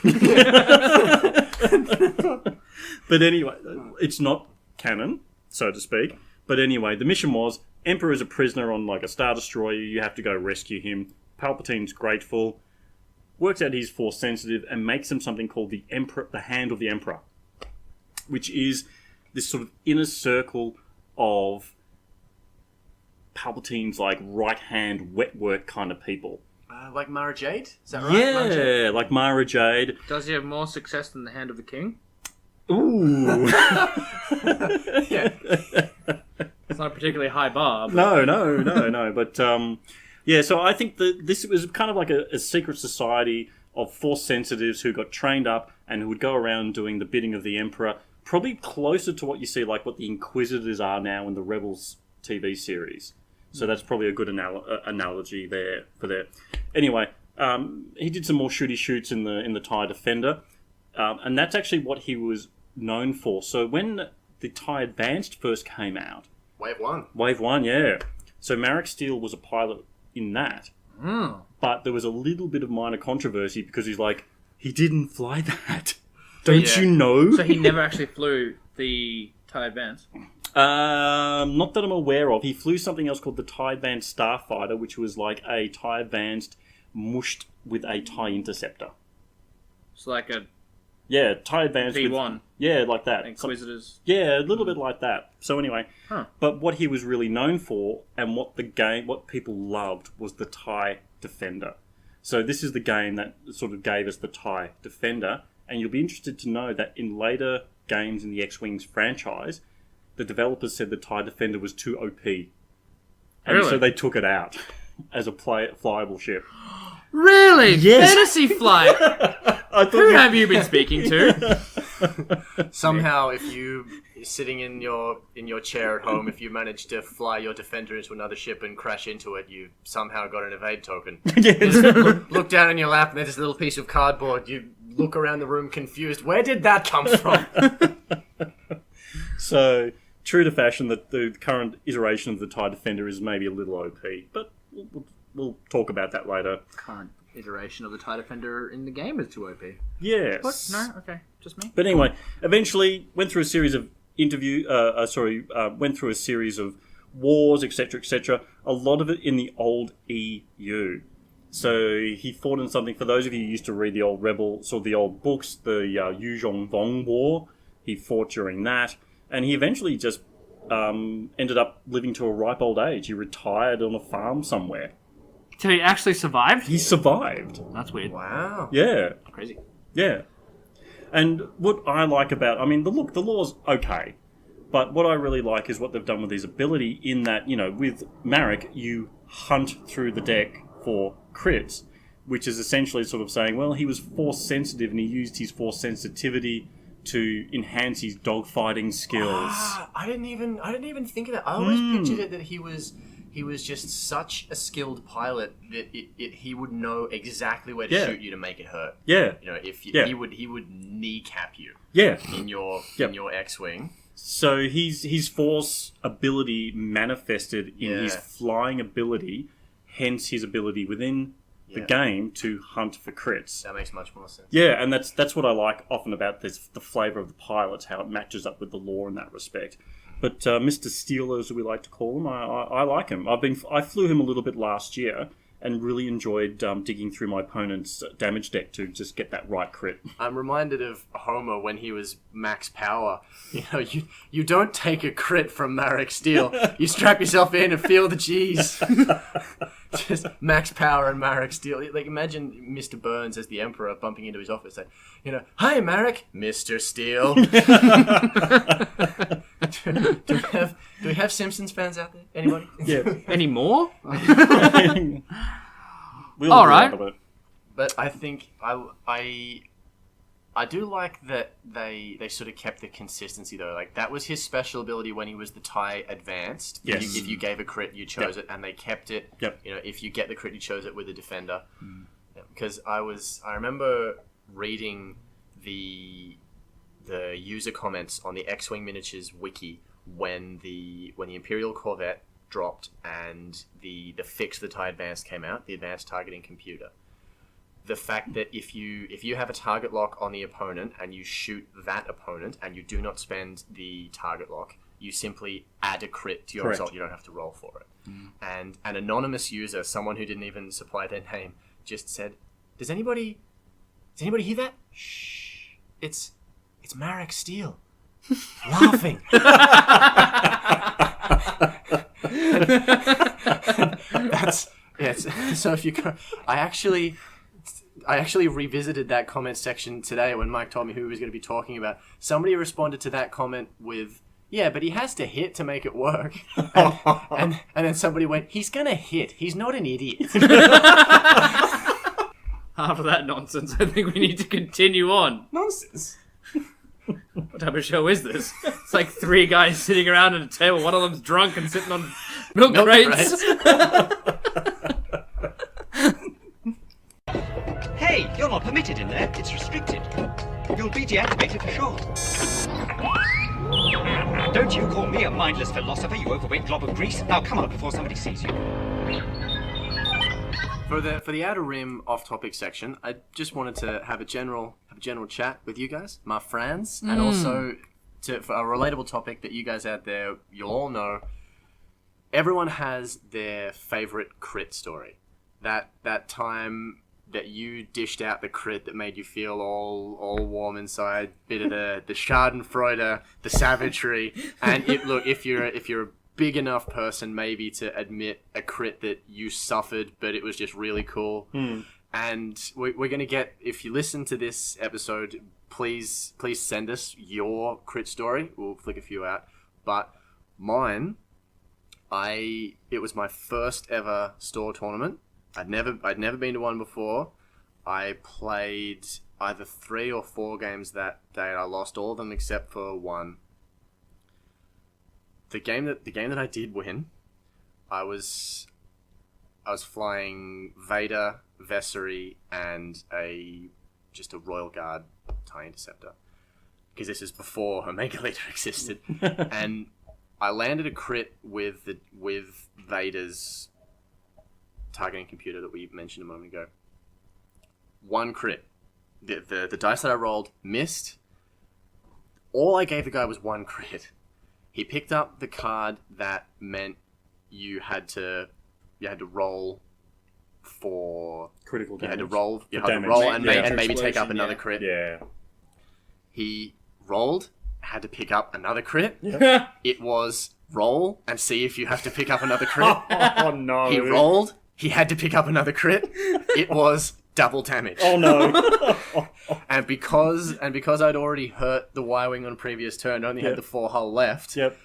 But anyway, it's not canon, so to speak. But anyway, the mission was, Emperor is a prisoner on like a Star Destroyer, you have to go rescue him. Palpatine's grateful, works out he's force sensitive, and makes him something called the Hand of the Emperor, which is this sort of inner circle of Palpatine's like right-hand wet work kind of people. Like Mara Jade? Is that right? Yeah, like Mara Jade. Does he have more success than the Hand of the King? Ooh. Yeah. It's not a particularly high bar. But... No. But, so I think that this was kind of like a secret society of force sensitives who got trained up and who would go around doing the bidding of the Emperor, probably closer to what you see, like what the Inquisitors are now in the Rebels TV series. So that's probably a good analogy there for that. Anyway, he did some more shooty shoots in the TIE Defender, and that's actually what he was known for. So when the TIE Advanced first came out, Wave 1. Wave 1, yeah. So Maarak Stele was a pilot in that, but there was a little bit of minor controversy because he's like, he didn't fly that. Don't you know? So he never actually flew the TIE Advance? Not that I'm aware of. He flew something else called the TIE Advanced Starfighter, which was like a TIE Advanced mushed with a TIE Interceptor. It's like a Yeah, TIE Advanced V1. Yeah, like that. Inquisitors. Yeah, a little bit like that. So anyway, Huh. but what he was really known for, and what people loved, was the TIE Defender. So this is the game that sort of gave us the TIE Defender, and you'll be interested to know that in later games in the X-Wings franchise, the developers said the TIE Defender was too OP. And Really? so they took it out as a flyable ship. Really? Yes. Fantasy Flight? Who have you been speaking to? Somehow, if you're sitting in your chair at home, if you manage to fly your Defender into another ship and crash into it, you somehow got an evade token. Yes. Look down in your lap, and there's this little piece of cardboard. You look around the room confused. Where did that come from? So, true to fashion, the current iteration of the TIE Defender is maybe a little OP, but we'll talk about that later. Current iteration of the TIE Defender in the game is too OP. Yes. What? No? Okay. Just me? But anyway, eventually went through a series of went through a series of wars, etc., etc. A lot of it in the old EU. So he fought in something. For those of you who used to read the old the old books, the Yuzhong Vong War, he fought during that, and he eventually just ended up living to a ripe old age. He retired on a farm somewhere. So he actually survived? He survived. That's weird. Wow. Yeah. Crazy. Yeah. And what I like about... I mean, the law's okay. But what I really like is what they've done with his ability in that, with Maarak, you hunt through the deck for crits, which is essentially sort of saying, well, he was force sensitive and he used his force sensitivity to enhance his dogfighting skills. I didn't even think of that. I always pictured it that he was just such a skilled pilot that he would know exactly where to shoot you to make it hurt. Yeah. He would kneecap you. Yeah. In your X-wing. So his force ability manifested in his flying ability, hence his ability within the game to hunt for crits. That makes much more sense. Yeah, and that's what I like often about the flavour of the pilots, how it matches up with the lore in that respect. But Mr. Stele, as we like to call him, I like him. I flew him a little bit last year and really enjoyed digging through my opponent's damage deck to just get that right crit. I'm reminded of Homer when he was max power. You don't take a crit from Maarak Stele. You strap yourself in and feel the cheese. Just max power and Maarak Stele. Like, imagine Mr. Burns as the Emperor bumping into his office saying, "Hi, Maarak, Mr. Stele." Do we have Simpsons fans out there? Anybody? Yeah. Any more? We'll All right. But I think I do like that they sort of kept the consistency though. Like, that was his special ability when he was the TIE Advanced. Yes. If you gave a crit, you chose it, and they kept it. Yep. If you get the crit, you chose it with a Defender. Because I remember reading the user comments on the X-Wing Miniatures wiki when the Imperial Corvette dropped and the fix for the TIE Advanced came out, the Advanced Targeting Computer. The fact that if you have a target lock on the opponent and you shoot that opponent and you do not spend the target lock, you simply add a crit to your result. You don't have to roll for it. And an anonymous user, someone who didn't even supply their name, just said, Does anybody hear that? Shh. It's Maarak Stele. Laughing. So if you go, I actually revisited that comment section today when Mike told me who he was going to be talking about. Somebody responded to that comment with, "Yeah, but he has to hit to make it work." And then somebody went, "He's going to hit. He's not an idiot." After that nonsense, I think we need to continue on. Nonsense. What type of show is this? It's like 3 guys sitting around at a table. One of them's drunk and sitting on milk crates. Hey, you're not permitted in there. It's restricted. You'll be deactivated for sure. Don't you call me a mindless philosopher, you overweight glob of grease. Now come on before somebody sees you. For the Outer Rim off-topic section, I just wanted to have a general chat with you guys, my friends, and also for a relatable topic that you guys out there, you'll all know. Everyone has their favorite crit story. That time that you dished out the crit that made you feel all warm inside, bit of the Schadenfreude, the savagery, and if you're a big enough person maybe to admit a crit that you suffered, but it was just really cool. And we're gonna get, if you listen to this episode, please send us your crit story. We'll flick a few out, but mine, it was my first ever store tournament. I'd never been to one before. I played either 3 or 4 games that day, and I lost all of them except for one. The game that I did win, I was flying Vader, Vessery, and just a Royal Guard TIE Interceptor, because this is before Omega Leader existed, and I landed a crit with Vader's targeting computer that we mentioned a moment ago. 1 crit. The dice that I rolled missed. All I gave the guy was 1 crit. He picked up the card that meant you had to roll for critical damage. You had to roll and maybe take up another crit. Yeah. He rolled, had to pick up another crit. Yep. It was roll and see if you have to pick up another crit. Oh no. He rolled, he had to pick up another crit. It was double damage. Oh no. And because I'd already hurt the Y-Wing on previous turn, only had the 4 hull left. Yep.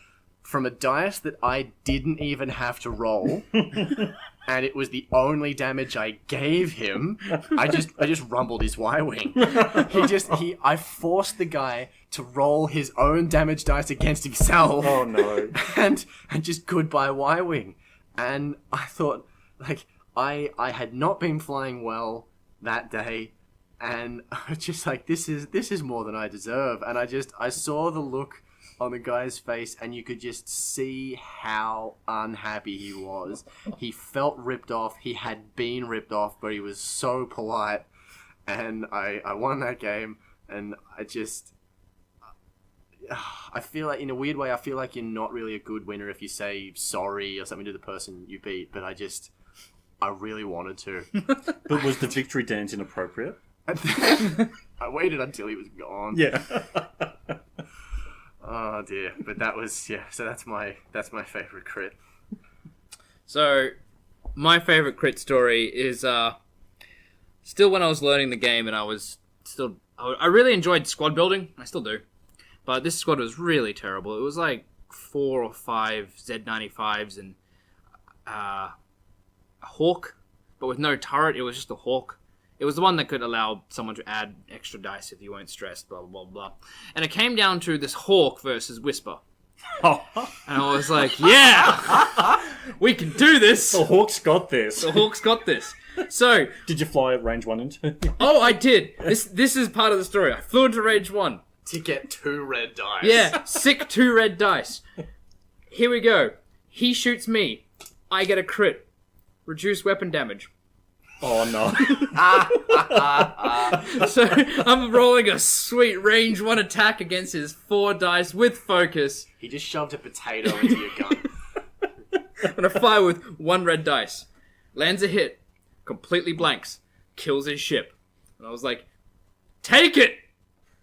From a dice that I didn't even have to roll, and it was the only damage I gave him, I just rumbled his Y-Wing. I forced the guy to roll his own damage dice against himself. Oh no. And just goodbye Y-Wing. And I thought, like, I had not been flying well that day, and I was just like, this is more than I deserve. And I saw the look on the guy's face, and you could just see how unhappy he was. He felt ripped off. He had been ripped off, but he was so polite. And I won that game, and I feel like, in a weird way, I feel like you're not really a good winner if you say sorry or something to the person you beat, but I really wanted to. But was the victory dance inappropriate? I waited until he was gone. Yeah. Oh dear, but that was so that's my favorite crit. So, my favorite crit story is still when I was learning the game, and I really enjoyed squad building. I still do, but this squad was really terrible. It was like 4 or 5 Z95s and a Hawk, but with no turret. It was just a Hawk. It was the one that could allow someone to add extra dice if you weren't stressed, blah, blah, blah, blah. And it came down to this Hawk versus Whisper. And I was like, yeah, we can do this. The Hawk's got this. The Hawk's got this. So, did you fly at range 1 and 2? Oh, I did. This is part of the story. I flew into range 1. To get 2 red dice. Yeah, Syck 2 red dice. Here we go. He shoots me. I get a crit. Reduce weapon damage. Oh no. So I'm rolling a sweet range 1 attack against his 4 dice with focus. He just shoved a potato into your gun. I'm gonna fire with 1 red dice. Lands a hit. Completely blanks. Kills his ship. And I was like, take it!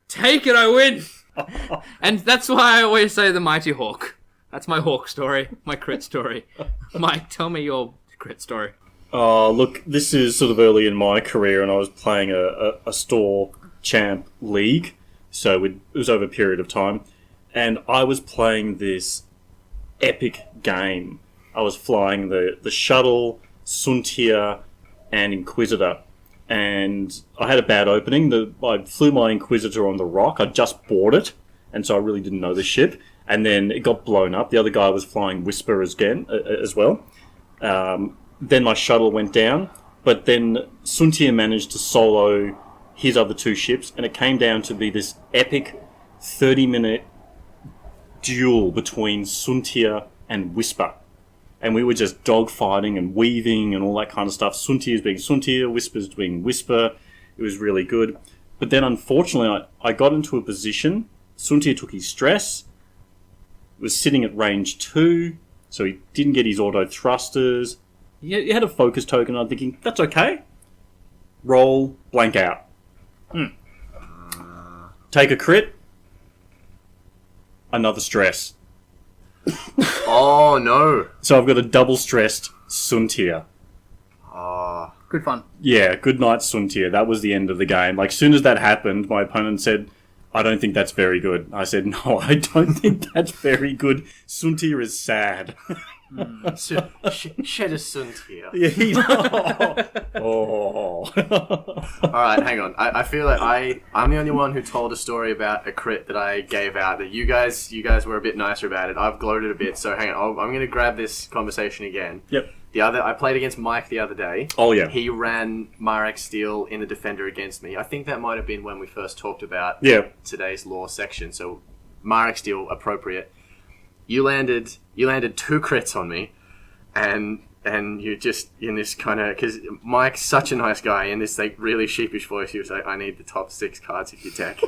Take it, I win! And that's why I always say the Mighty Hawk. That's my Hawk story. My crit story. Mike, tell me your crit story. Look, this is sort of early in my career, and I was playing a store champ league, so it was over a period of time, and I was playing this epic game. I was flying the shuttle, Suntia, and Inquisitor, and I had a bad opening. I flew my Inquisitor on the rock. I just bought it, and so I really didn't know the ship. And then it got blown up. The other guy was flying Whisper again, as well. Then my shuttle went down, but then Suntia managed to solo his other 2 ships, and it came down to be this epic 30-minute duel between Suntia and Whisper. And we were just dogfighting and weaving and all that kind of stuff. Suntia's being Suntia, Whisper's being Whisper. It was really good. But then, unfortunately, I got into a position. Suntia took his stress, was sitting at range 2, so he didn't get his auto thrusters. He had a focus token. I'm thinking, that's okay. Roll, blank out. Take a crit. Another stress. Oh no! So I've got a double stressed Suntia. Good fun. Yeah, good night, Suntia. That was the end of the game. Like, soon as that happened, my opponent said, I don't think that's very good. I said, no, I don't think that's very good. Suntia is sad. Shed a sunt here. Yeah, oh. Alright, hang on. I feel like I'm the only one who told a story about a crit that I gave out that you guys were a bit nicer about it. I've gloated a bit, so hang on. I'm going to grab this conversation again. Yep. I played against Mike the other day. Oh, yeah. He ran Maarak Stele in the Defender against me. I think that might have been when we first talked about today's lore section. So Maarak Stele, appropriate. You landed 2 crits on me, and you just in this kind of, because Mike's such a nice guy, in this like really sheepish voice, he was like, "I need the top 6 cards of your deck,"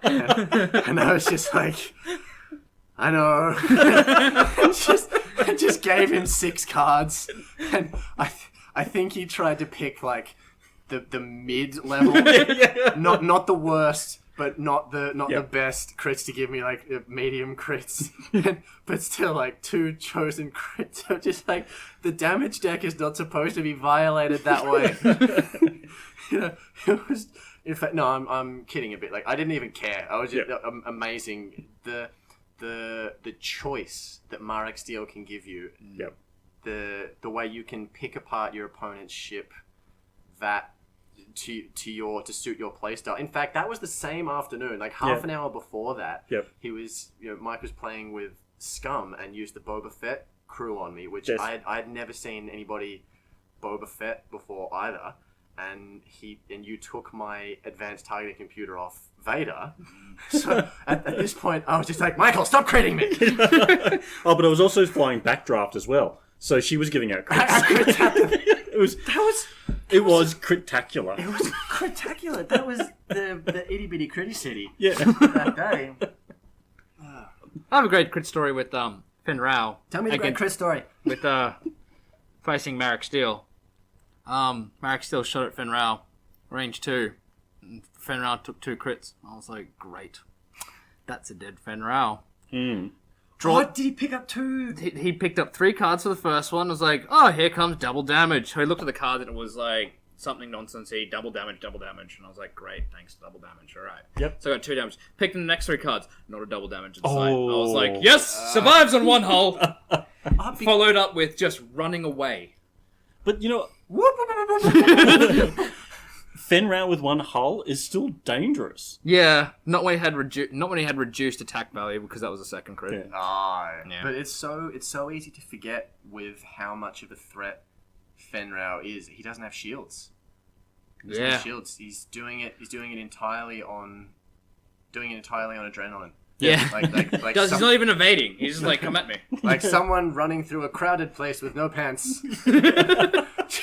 and I was just like, "I know." I just gave him 6 cards, and I think he tried to pick like the mid level, not the worst. But not the best crits to give me, like medium crits, but still like 2 chosen crits. So just like the damage deck is not supposed to be violated that way. It was. In fact, no, I'm kidding a bit. Like I didn't even care. I was just amazing. The choice that Maarak Stele can give you. Yep. The way you can pick apart your opponent's ship, that. To suit your playstyle. In fact, that was the same afternoon, like half an hour before that. Yep. Mike was playing with Scum and used the Boba Fett crew on me, which I'd never seen anybody Boba Fett before either. And you took my advanced targeting computer off Vader. So at this point, I was just like, Michael, stop critting me. Oh, but I was also flying Backdraft as well. So she was giving out crits. It was critacular. It was critacular. That was the itty bitty critty city. Yeah. That day. I have a great crit story with Finn Rao. Tell me the great crit story. With facing Maarak Stele. Maarak Stele shot at Finn Rao, range 2. And Finn Rao took 2 crits. I was like, great. That's a dead Finn Rao. What did he pick up 2? He picked up 3 cards for the first one. I was like, oh, here comes double damage. So he looked at the card and it was like something nonsensey, double damage. And I was like, great, thanks, double damage. All right. Yep. So I got 2 damage. Picked in the next 3 cards, not a double damage at the side. I was like, yes, survives on 1 hull. Followed up with just running away. But you know, Fenrau with 1 hull is still dangerous. Yeah, not when he had reduced attack value, because that was a second crit. Yeah. But it's so easy to forget with how much of a threat Fenrau is. He doesn't have shields. He doesn't have shields. He's doing it entirely on adrenaline. Yeah. Like he's not even evading. He's just like, come at me. Like someone running through a crowded place with no pants.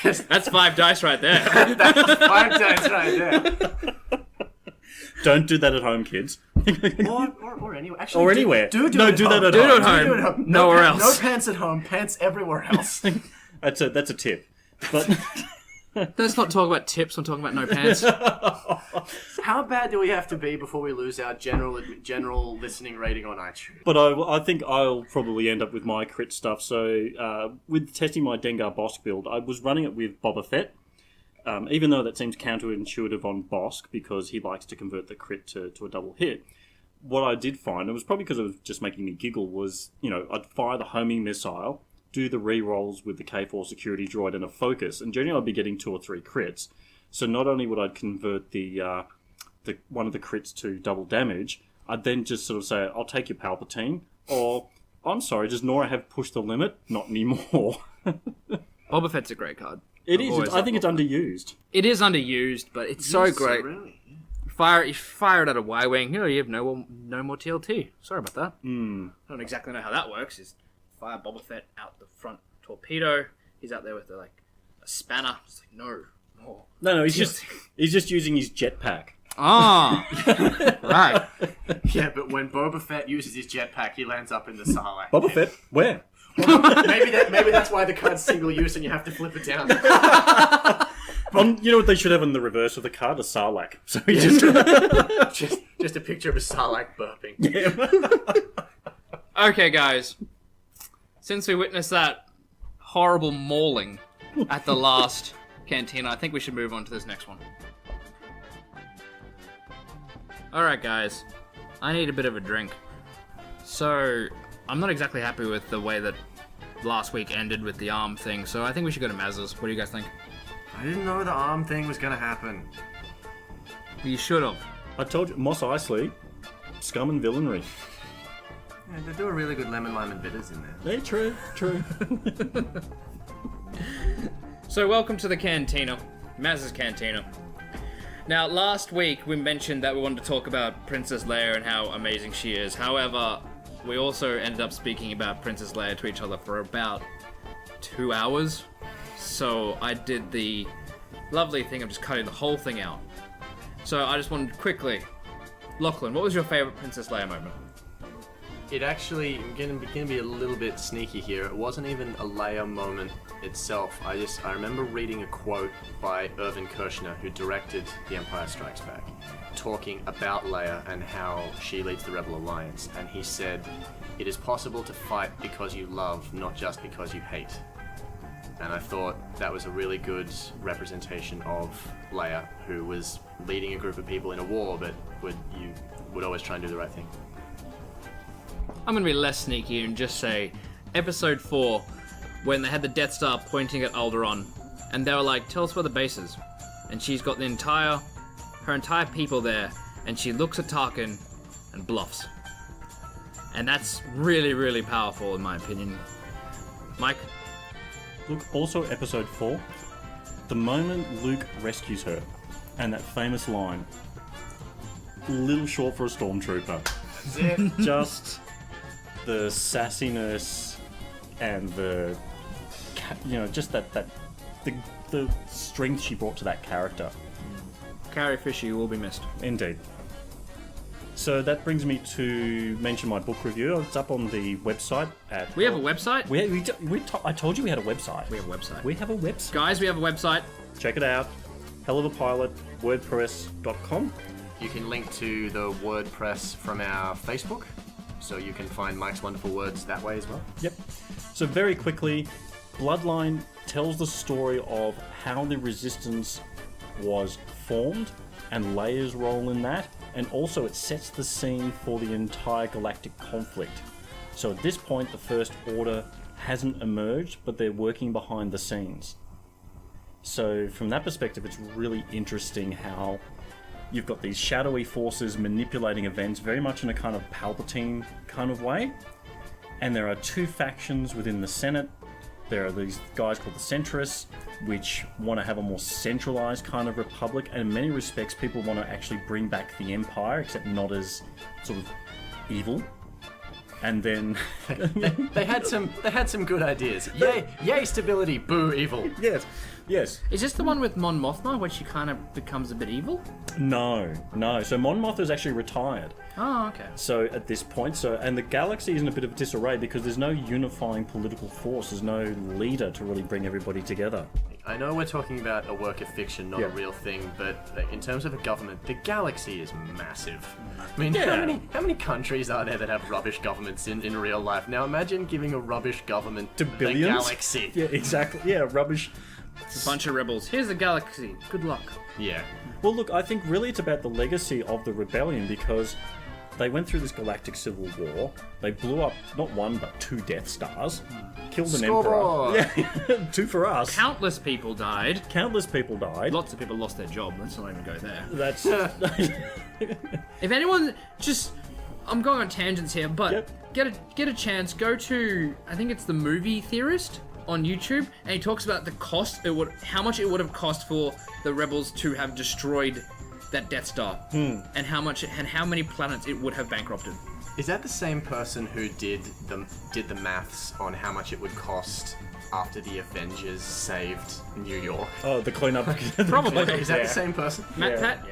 That's 5 dice right there. That's 5 dice right there. Don't do that at home, kids. or anywhere. Actually, or anywhere. Do that at home. Do it at home. Nowhere else. No pants at home. Pants everywhere else. That's a tip. But let's not talk about tips. I'm talking about no pants. How bad do we have to be before we lose our general listening rating on iTunes? But I think I'll probably end up with my crit stuff. So with testing my Dengar Bosk build, I was running it with Boba Fett. Even though that seems counterintuitive on Bosk because he likes to convert the crit to a double hit. What I did find, it was probably because it was just making me giggle, was, I'd fire the homing missile, do the re-rolls with the K4 security droid and a focus, and generally I'd be getting 2 or 3 crits. So not only would I convert the one of the crits to double damage, I'd then just sort of say, I'll take your Palpatine, or, I'm sorry, does Nora have pushed the limit? Not anymore. Boba Fett's a great card. It is. I think it's underused. It is underused, but it's so great. Really? You fire it at a Y-Wing, you have no more TLT. Sorry about that. I don't exactly know how that works. Is fire Boba Fett out the front torpedo. He's out there with a spanner. It's like, no more. No, he's just using his jetpack. Ah, right. Yeah, but when Boba Fett uses his jetpack, he lands up in the Sarlacc. Boba Fett? Where? Maybe that's why the card's single use and you have to flip it down. You know what they should have on the reverse of the card? A Sarlacc. So he just a picture of a Sarlacc burping. Yeah. Okay, guys. Since we witnessed that horrible mauling at the last cantina, I think we should move on to this next one. Alright, guys. I need a bit of a drink. So, I'm not exactly happy with the way that last week ended with the arm thing, so I think we should go to Maz's. What do you guys think? I didn't know the arm thing was gonna happen. You should have. I told you, Mos Eisley, scum and villainy. Yeah, they do a really good lemon, lime, and bitters in there. Yeah, true. So, welcome to the cantina. Maz's cantina. Now, last week we mentioned that we wanted to talk about Princess Leia and how amazing she is. However, we also ended up speaking about Princess Leia to each other for about 2 hours. So I did the lovely thing of just cutting the whole thing out. So I just wanted quickly, Lachlan, what was your favourite Princess Leia moment? It actually, I'm gonna be a little bit sneaky here. It wasn't even a Leia moment itself. I remember reading a quote by Irvin Kershner, who directed The Empire Strikes Back, talking about Leia and how she leads the Rebel Alliance. And he said, "It is possible to fight because you love, not just because you hate." And I thought that was a really good representation of Leia, who was leading a group of people in a war, but would always try and do the right thing. I'm going to be less sneaky and just say Episode 4, when they had the Death Star pointing at Alderaan, and they were like, tell us where the base is. And she's got her entire people there, and she looks at Tarkin and bluffs. And that's really, really powerful in my opinion. Mike? Look, also Episode 4, the moment Luke rescues her, and that famous line, a little short for a stormtrooper. That's it. Just the sassiness and just the strength she brought to that character. Carrie Fisher, you will be missed. Indeed. So that brings me to mention my book review. It's up on the website at... We have a website? I told you we had a website. We have a website. We have a website. Guys, we have a website. Check it out. Hellofapilot, wordpress.com. You can link to the WordPress from our Facebook, so you can find Mike's wonderful words that way as well. Yep. So very quickly, Bloodline tells the story of how the Resistance was formed and Leia's role in that, and also it sets the scene for the entire galactic conflict. So at this point, the First Order hasn't emerged, but they're working behind the scenes. So from that perspective, it's really interesting how you've got these shadowy forces manipulating events very much in a kind of Palpatine kind of way. And there are two factions within the Senate. There are these guys called the Centrists, which want to have a more centralized kind of republic. And in many respects, people want to actually bring back the Empire, except not as sort of evil. And then they had some good ideas. Yay stability, boo evil. Yes. Is this the one with Mon Mothma, where she kind of becomes a bit evil? No. So Mon Mothma is actually retired. Oh, okay. So at this point, and the galaxy is in a bit of disarray because there's no unifying political force. There's no leader to really bring everybody together. I know we're talking about a work of fiction, not a real thing, but in terms of a government, the galaxy is massive. I mean, how many countries are there that have rubbish governments in real life? Now imagine giving a rubbish government to billions? The galaxy. Yeah, exactly. Yeah, rubbish. It's a bunch of rebels. Here's the galaxy. Good luck. Yeah. Well, look, I think really it's about the legacy of the rebellion because they went through this galactic civil war. They blew up not one but two Death Stars, killed an emperor. Yeah, two for us. Countless people died. Lots of people lost their job. Let's not even go there. That's If anyone just I'm going on tangents here, but Yep. get a chance. Go to, I think it's the Movie Theorist on YouTube, and he talks about the cost. How much it would have cost for the rebels to have destroyed that Death Star, and how many planets it would have bankrupted. Is that the same person who did the maths on how much it would cost after the Avengers saved New York? Oh, the cleanup. Probably. Is that the same person? Matt Pat?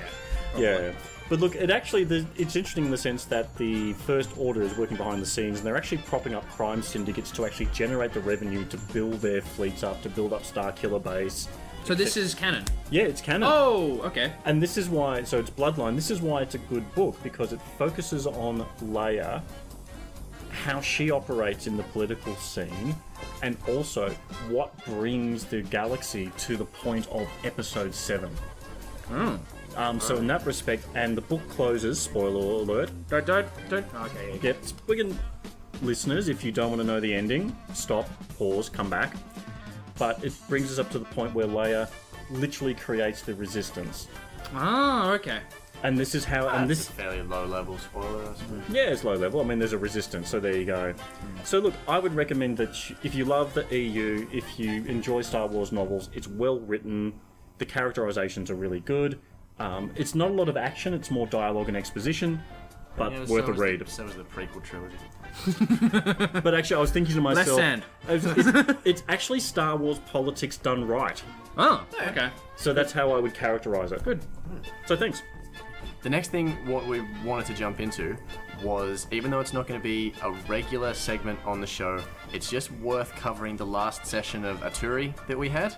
Yeah. But look, it's interesting in the sense that the First Order is working behind the scenes, and they're actually propping up crime syndicates to actually generate the revenue to build their fleets up, to build up Starkiller Base. So this is canon. Yeah, it's canon. Oh, okay. And this is why, so it's Bloodline, this is why it's a good book, because it focuses on Leia, how she operates in the political scene, and also what brings the galaxy to the point of Episode 7. So in that respect, and the book closes, spoiler alert. Don't. Okay. Yep, listeners, if you don't want to know the ending, stop, pause, come back. But it brings us up to the point where Leia literally creates the Resistance. Oh, okay. And this is how... and That's this a fairly low-level spoiler, I suppose. Yeah, it's low level. I mean, there's a Resistance, so there you go. So look, I would recommend that if you love the EU, if you enjoy Star Wars novels, it's well written, the characterizations are really good. It's not a lot of action, it's more dialogue and exposition, but Yeah, worth a read. So was the prequel trilogy. But actually, I was thinking to myself... Less sand. It's actually Star Wars politics done right. Oh, okay. So that's how I would characterize it. Good. So thanks. The next thing what we wanted to jump into was, even though it's not going to be a regular segment on the show, it's just worth covering the last session of Aturi that we had.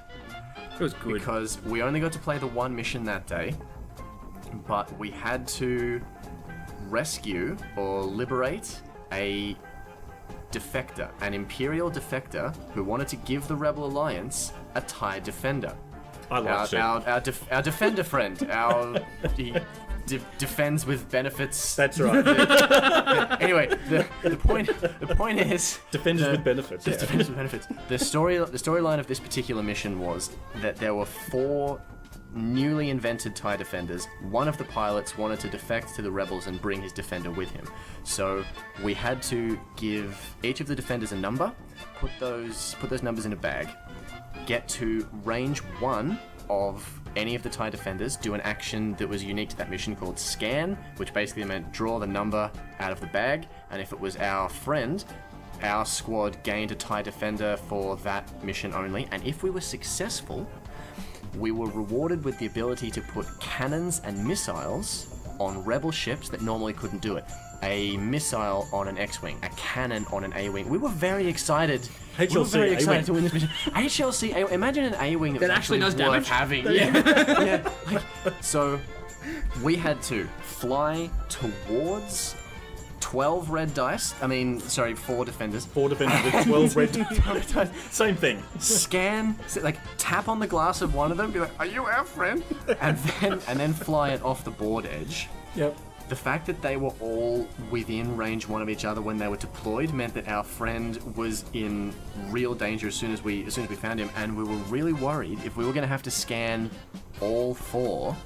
It was good. Because we only got to play the one mission that day, but we had to rescue or liberate a defector, an Imperial defector who wanted to give the Rebel Alliance a TIE defender. I like it. Our defender friend, he defends with benefits. That's right. Anyway, the point is Defenders with benefits. Yeah. Defenders with benefits. The storyline of this particular mission was that there were 4 newly invented TIE defenders. One of the pilots wanted to defect to the rebels and bring his defender with him. So we had to give each of the defenders a number, put those numbers in a bag, get to range 1 of any of the TIE defenders, do an action that was unique to that mission called scan, which basically meant draw the number out of the bag, and if it was our friend, our squad gained a TIE defender for that mission only, and if we were successful, we were rewarded with the ability to put cannons and missiles on rebel ships that normally couldn't do it. A missile on an X-Wing, a cannon on an A-Wing. We were very excited. HLC we were very excited A-Wing. to win this mission. HLC A-Wing. Imagine an A-Wing that, That was actually does worth damage? having. Yeah. So we had to fly towards 12 red dice. 4 defenders. 4 defenders with 12 red. Same thing. Scan, tap on the glass of one of them, be like, "Are you our friend?" and then fly it off the board edge. Yep. The fact that they were all within range 1 of each other when they were deployed meant that our friend was in real danger as soon as we found him, and we were really worried if we were going to have to scan all 4,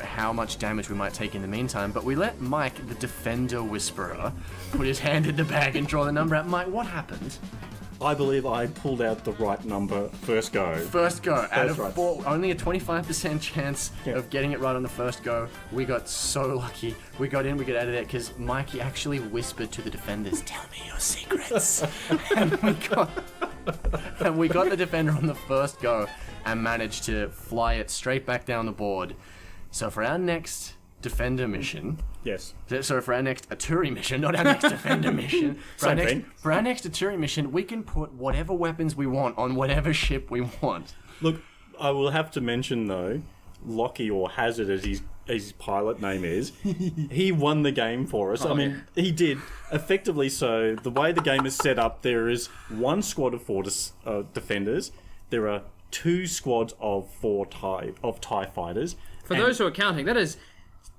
how much damage we might take in the meantime. But we let Mike, the Defender Whisperer, put his hand in the bag and draw the number out. Mike, what happened? I believe I pulled out the right number first go. First go. Out That's of right. 4, only a 25% chance of getting it right on the first go. We got so lucky. We got in, we got out of there, because Mikey actually whispered to the defenders, "Tell me your secrets." and we got the defender on the first go and managed to fly it straight back down the board. So for our next defender mission... Yes. Sorry, for our next Aturi mission, not our next defender mission. For our next Aturi mission, we can put whatever weapons we want on whatever ship we want. Look, I will have to mention though, Lockie, or Hazard as his pilot name is, he won the game for us. He did. Effectively so, the way the game is set up, there is 1 squad of 4 defenders. There are 2 squads of 4 TIE fighters. For those who are counting, that is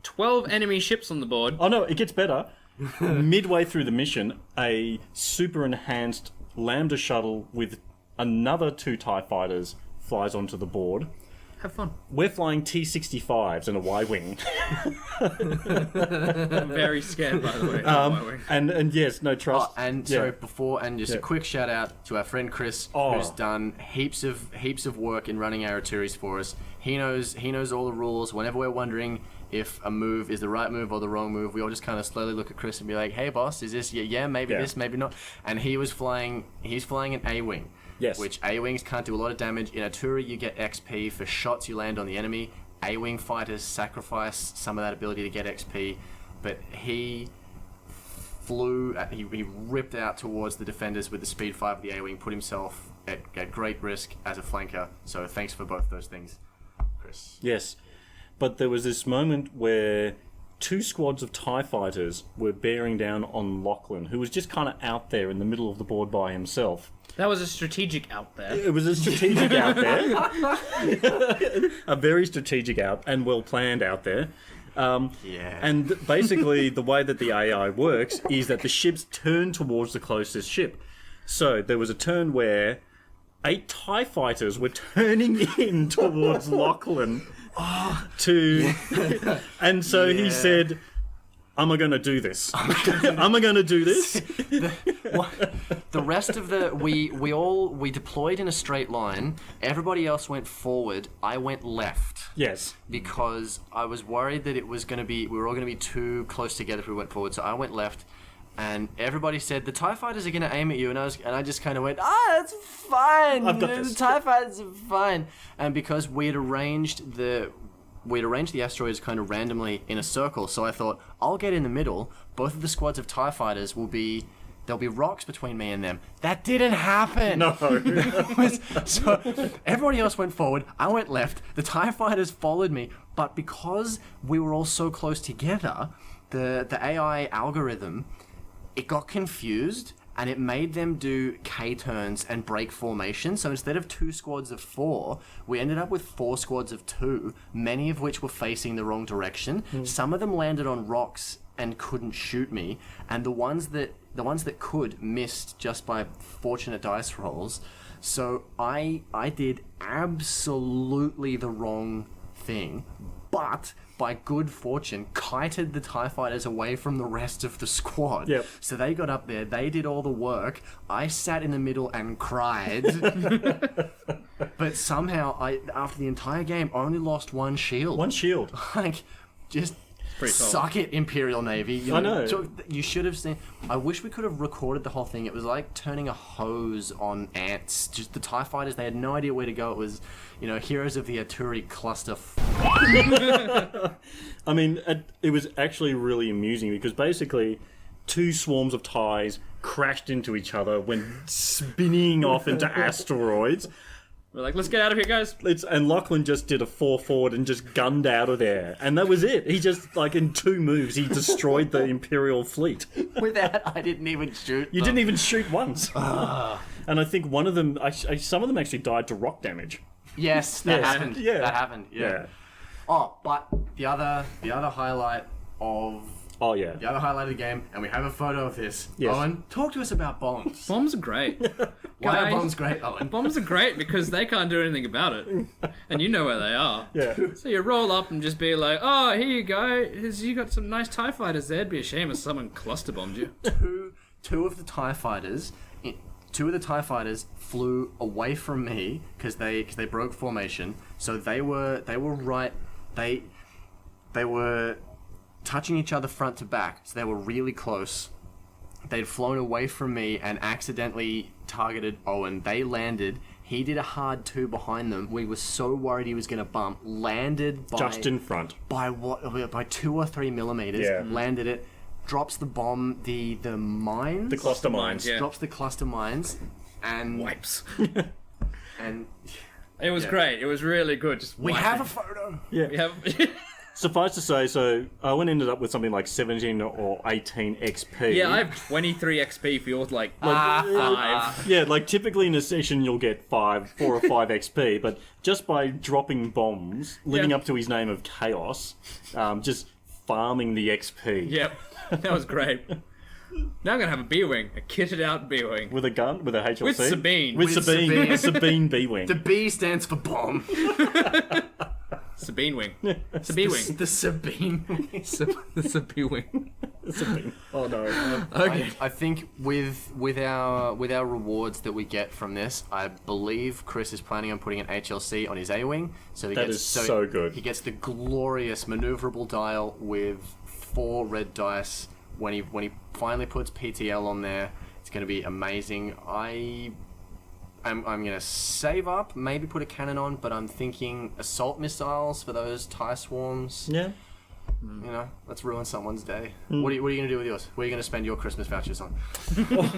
12 enemy ships on the board. Oh no, it gets better. Midway through the mission, a super enhanced Lambda shuttle with another 2 TIE fighters flies onto the board. have fun. We're flying T-65s and a Y-wing. I'm very scared, by the way. And yes, no trust. Just a quick shout out to our friend Chris, who's done heaps of work in running our Arturis for us. He knows all the rules. Whenever we're wondering if a move is the right move or the wrong move, we all just kind of slowly look at Chris and be like, "Hey, boss, is this maybe this, maybe not?" And he's flying an A-wing. Yes. Which A-wings can't do a lot of damage. In Arturi, you get XP for shots you land on the enemy. A-wing fighters sacrifice some of that ability to get XP, but he ripped out towards the defenders with the speed 5 of the A-wing, put himself at great risk as a flanker. So thanks for both those things, Chris. Yes, but there was this moment where 2 squads of TIE fighters were bearing down on Lachlan, who was just kind of out there in the middle of the board by himself. That was a strategic out there. It was a strategic out there. A very strategic out and well planned out there. And basically, the way that the AI works is that the ships turn towards the closest ship. So there was a turn where 8 TIE fighters were turning in towards Lachlan and so he said, "Am I going to do this? Am I going to do this?" The rest of we deployed in a straight line. Everybody else went forward. I went left. Yes. Because I was worried that we were all going to be too close together if we went forward. So I went left. And everybody said, the TIE fighters are going to aim at you. And I just kind of went, that's fine. I've got this. The TIE fighters are fine. And because we'd arranged the asteroids kind of randomly in a circle, so I thought, I'll get in the middle. Both of the squads of TIE fighters there'll be rocks between me and them. That didn't happen. No. So everybody else went forward. I went left. The TIE fighters followed me. But because we were all so close together, the AI algorithm, it got confused and it made them do K-turns and break formation. So instead of 2 squads of 4, we ended up with 4 squads of 2, many of which were facing the wrong direction. Some of them landed on rocks and couldn't shoot me, and the ones that could missed just by fortunate dice rolls. So I did absolutely the wrong thing, but by good fortune, kited the TIE fighters away from the rest of the squad. Yep. So they got up there, they did all the work, I sat in the middle and cried. But somehow, after the entire game, only lost 1 shield. 1 shield. Like, just suck it, Imperial Navy. I know. So you should have seen. I wish we could have recorded the whole thing. It was like turning a hose on ants. Just the TIE fighters, they had no idea where to go. It was, Heroes of the Arturi cluster. I mean, it was actually really amusing because basically 2 swarms of TIEs crashed into each other, went spinning off into asteroids. We're like, let's get out of here, guys. And Lachlan just did a 4 forward and just gunned out of there. And that was it. He just, in 2 moves, he destroyed the Imperial fleet. With that, I didn't even shoot. You didn't even shoot once. And I think one of them, some of them actually died to rock damage. Yes, that happened. Yeah. That happened, yeah. Oh, but the other highlight of... Oh, yeah. The other highlight of the game, and we have a photo of this. Yes. Owen, talk to us about bombs. Bombs are great. Why are bombs great, Owen? Bombs are great because they can't do anything about it. And you know where they are. Yeah. So you roll up and just be like, oh, here you go. You got some nice TIE fighters there. It'd be a shame if someone cluster bombed you. Two of the TIE fighters flew away from me because they broke formation. So they were touching each other front to back, so they were really close. They'd flown away from me and accidentally targeted Owen. They landed. He did a hard 2 behind them. We were so worried he was going to bump. Landed by... Just in front. By 2 or 3 millimeters. Yeah. Landed it. Drops the bomb, the mines. The cluster mines. Yeah. Drops the cluster mines. And... Wipes. And... It was great. It was really good. Just We wiping. have a photo! Yeah. We have... Suffice to say, so Owen ended up with something like 17 or 18 XP. Yeah, I have 23 XP for yours, 5. Yeah, typically in a session you'll get 4 or 5 XP, but just by dropping bombs, living up to his name of Kaos, just farming the XP. Yep, that was great. Now I'm gonna have a B-wing, a kitted out B-wing. With a gun? With a HLC? With Sabine. With Sabine. Sabine. Sabine B-Wing. The B stands for bomb. Sabine wing. Sabine wing. The Sabine. The Sabine wing. Sabine. Oh no. Okay. I think with our rewards that we get from this, I believe Chris is planning on putting an HLC on his A-wing. So That is so good. He gets the glorious maneuverable dial with 4 red dice. When he finally puts PTL on there, it's going to be amazing. I'm going to save up, maybe put a cannon on, but I'm thinking assault missiles for those TIE swarms. Yeah. You know, let's ruin someone's day. What are you going to do with yours? What are you going to spend your Christmas vouchers on?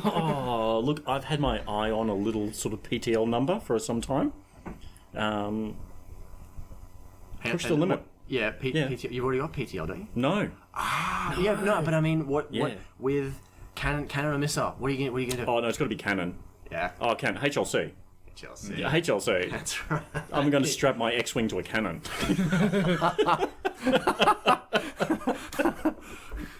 Oh, look, I've had my eye on a little sort of PTL number for some time. Push the limit. Yeah, PTL. You've already got PTL, don't you? No. Yeah, no, but I mean, what Yeah. with cannon or missile? What are you going to do? Oh, no, it's got to be cannon. Yeah, Oh, cannon. HLC. Chelsea. Yeah, HLC. That's right. I'm going to strap my X-Wing to a cannon.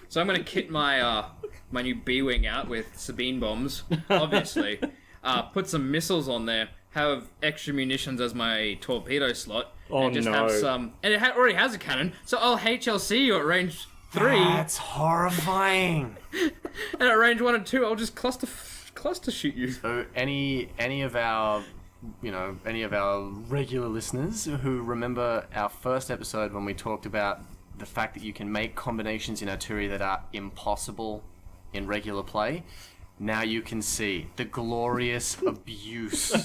So I'm gonna kit my my new B-wing out with Sabine bombs, obviously. Put some missiles on there. Have extra munitions as my torpedo slot. Oh, and just no. have some. And it already has a cannon, so I'll HLC you at range 3. That's horrifying. And at range 1 and 2, I'll just cluster shoot you. So any of our regular listeners who remember our first episode when we talked about the fact that you can make combinations in artillery that are impossible in regular play, now you can see the glorious abuse of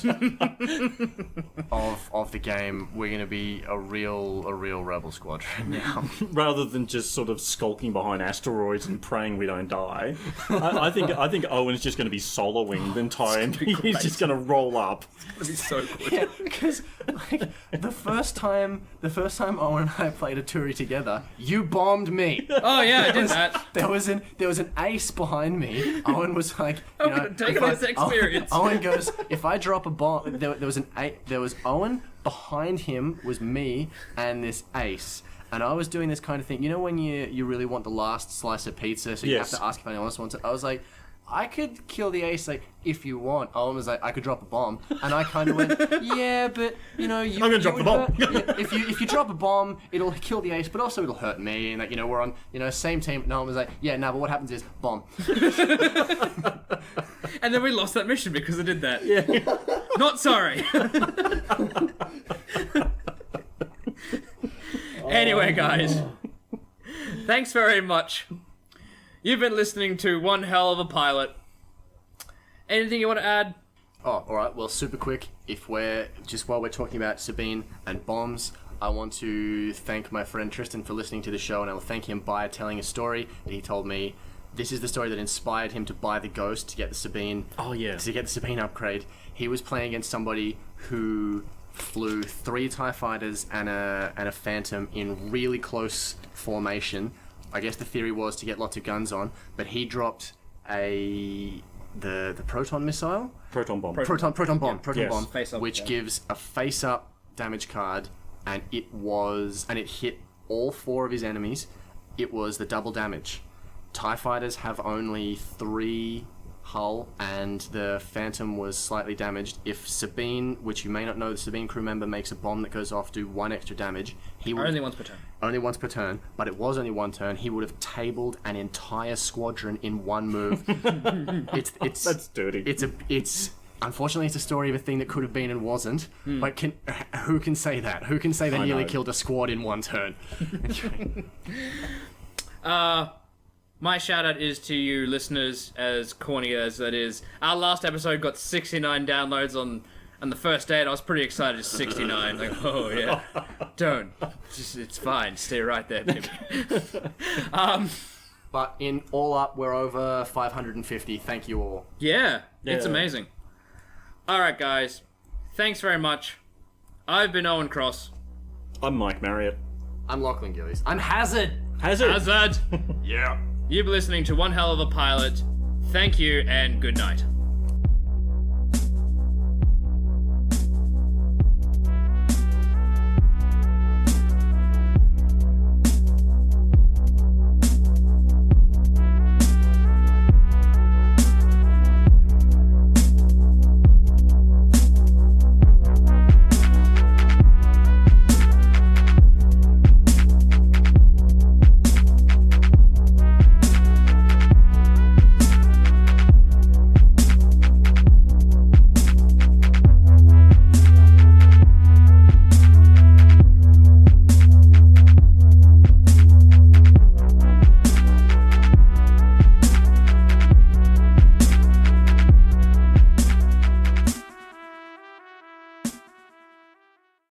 the game. We're going to be a real rebel squadron now. Rather than just sort of skulking behind asteroids and praying we don't die. I think Owen's just going to be soloing the entire... He's just going to roll up. That'd be so good. Yeah, because like the first time Owen and I played a Turi together, you bombed me. Oh yeah, I did that. There was an ace behind me. Owen was like, you know, taking this experience. Owen goes, if I drop a bomb, there was Owen behind him was me and this ace. And I was doing this kind of thing. You know when you really want the last slice of pizza, so you Yes. have to ask if anyone else wants it. I was like, I could kill the ace, like, if you want. Owen was like, I could drop a bomb. And I kind of went, yeah, but, you know... I'm gonna drop the bomb. If you drop a bomb, it'll kill the ace, but also it'll hurt me. And, like, you know, we're on, you know, same team. And Owen was like, yeah, no, but what happens is, bomb. And then we lost that mission because I did that. Yeah. Not sorry. Anyway, guys. Thanks very much. You've been listening to One Hell of a Pilot. Anything you want to add? Oh, alright, well, super quick. While we're talking about Sabine and bombs, I want to thank my friend Tristan for listening to the show, and I will thank him by telling a story that he told me. This is the story that inspired him to buy the Ghost to get the Sabine. Oh, yeah. To get the Sabine upgrade. He was playing against somebody who flew 3 TIE fighters and a Phantom in really close formation. I guess the theory was to get lots of guns on, but he dropped the proton missile, Proton bomb. proton bomb, Yes. bomb, Face up, which yeah. gives a face up damage card, and it hit all 4 of his enemies. It was the double damage. TIE fighters have only 3 hull, and the Phantom was slightly damaged. If Sabine, which you may not know, the Sabine crew member makes a bomb that goes off, do 1 extra damage, he would... Only once per turn. Only once per turn, but it was only 1 turn. He would have tabled an entire squadron in 1 move. It's That's dirty. It's unfortunately it's a story of a thing that could have been and wasn't. But who can say that? Who can say they I nearly know. killed a squad in 1 turn? My shout out is to you listeners, as corny as that is. Our last episode got 69 downloads on the first day, and I was pretty excited. 69, like, oh yeah, don't. It's fine. Stay right there, baby. But in all up, we're over 550. Thank you all. Yeah, it's Yeah. amazing. All right, guys. Thanks very much. I've been Owen Cross. I'm Mike Marriott. I'm Lachlan Gillies. I'm Hazard. Hazard. Hazard. Yeah. You've been listening to One Hell of a Pilot. Thank you and good night.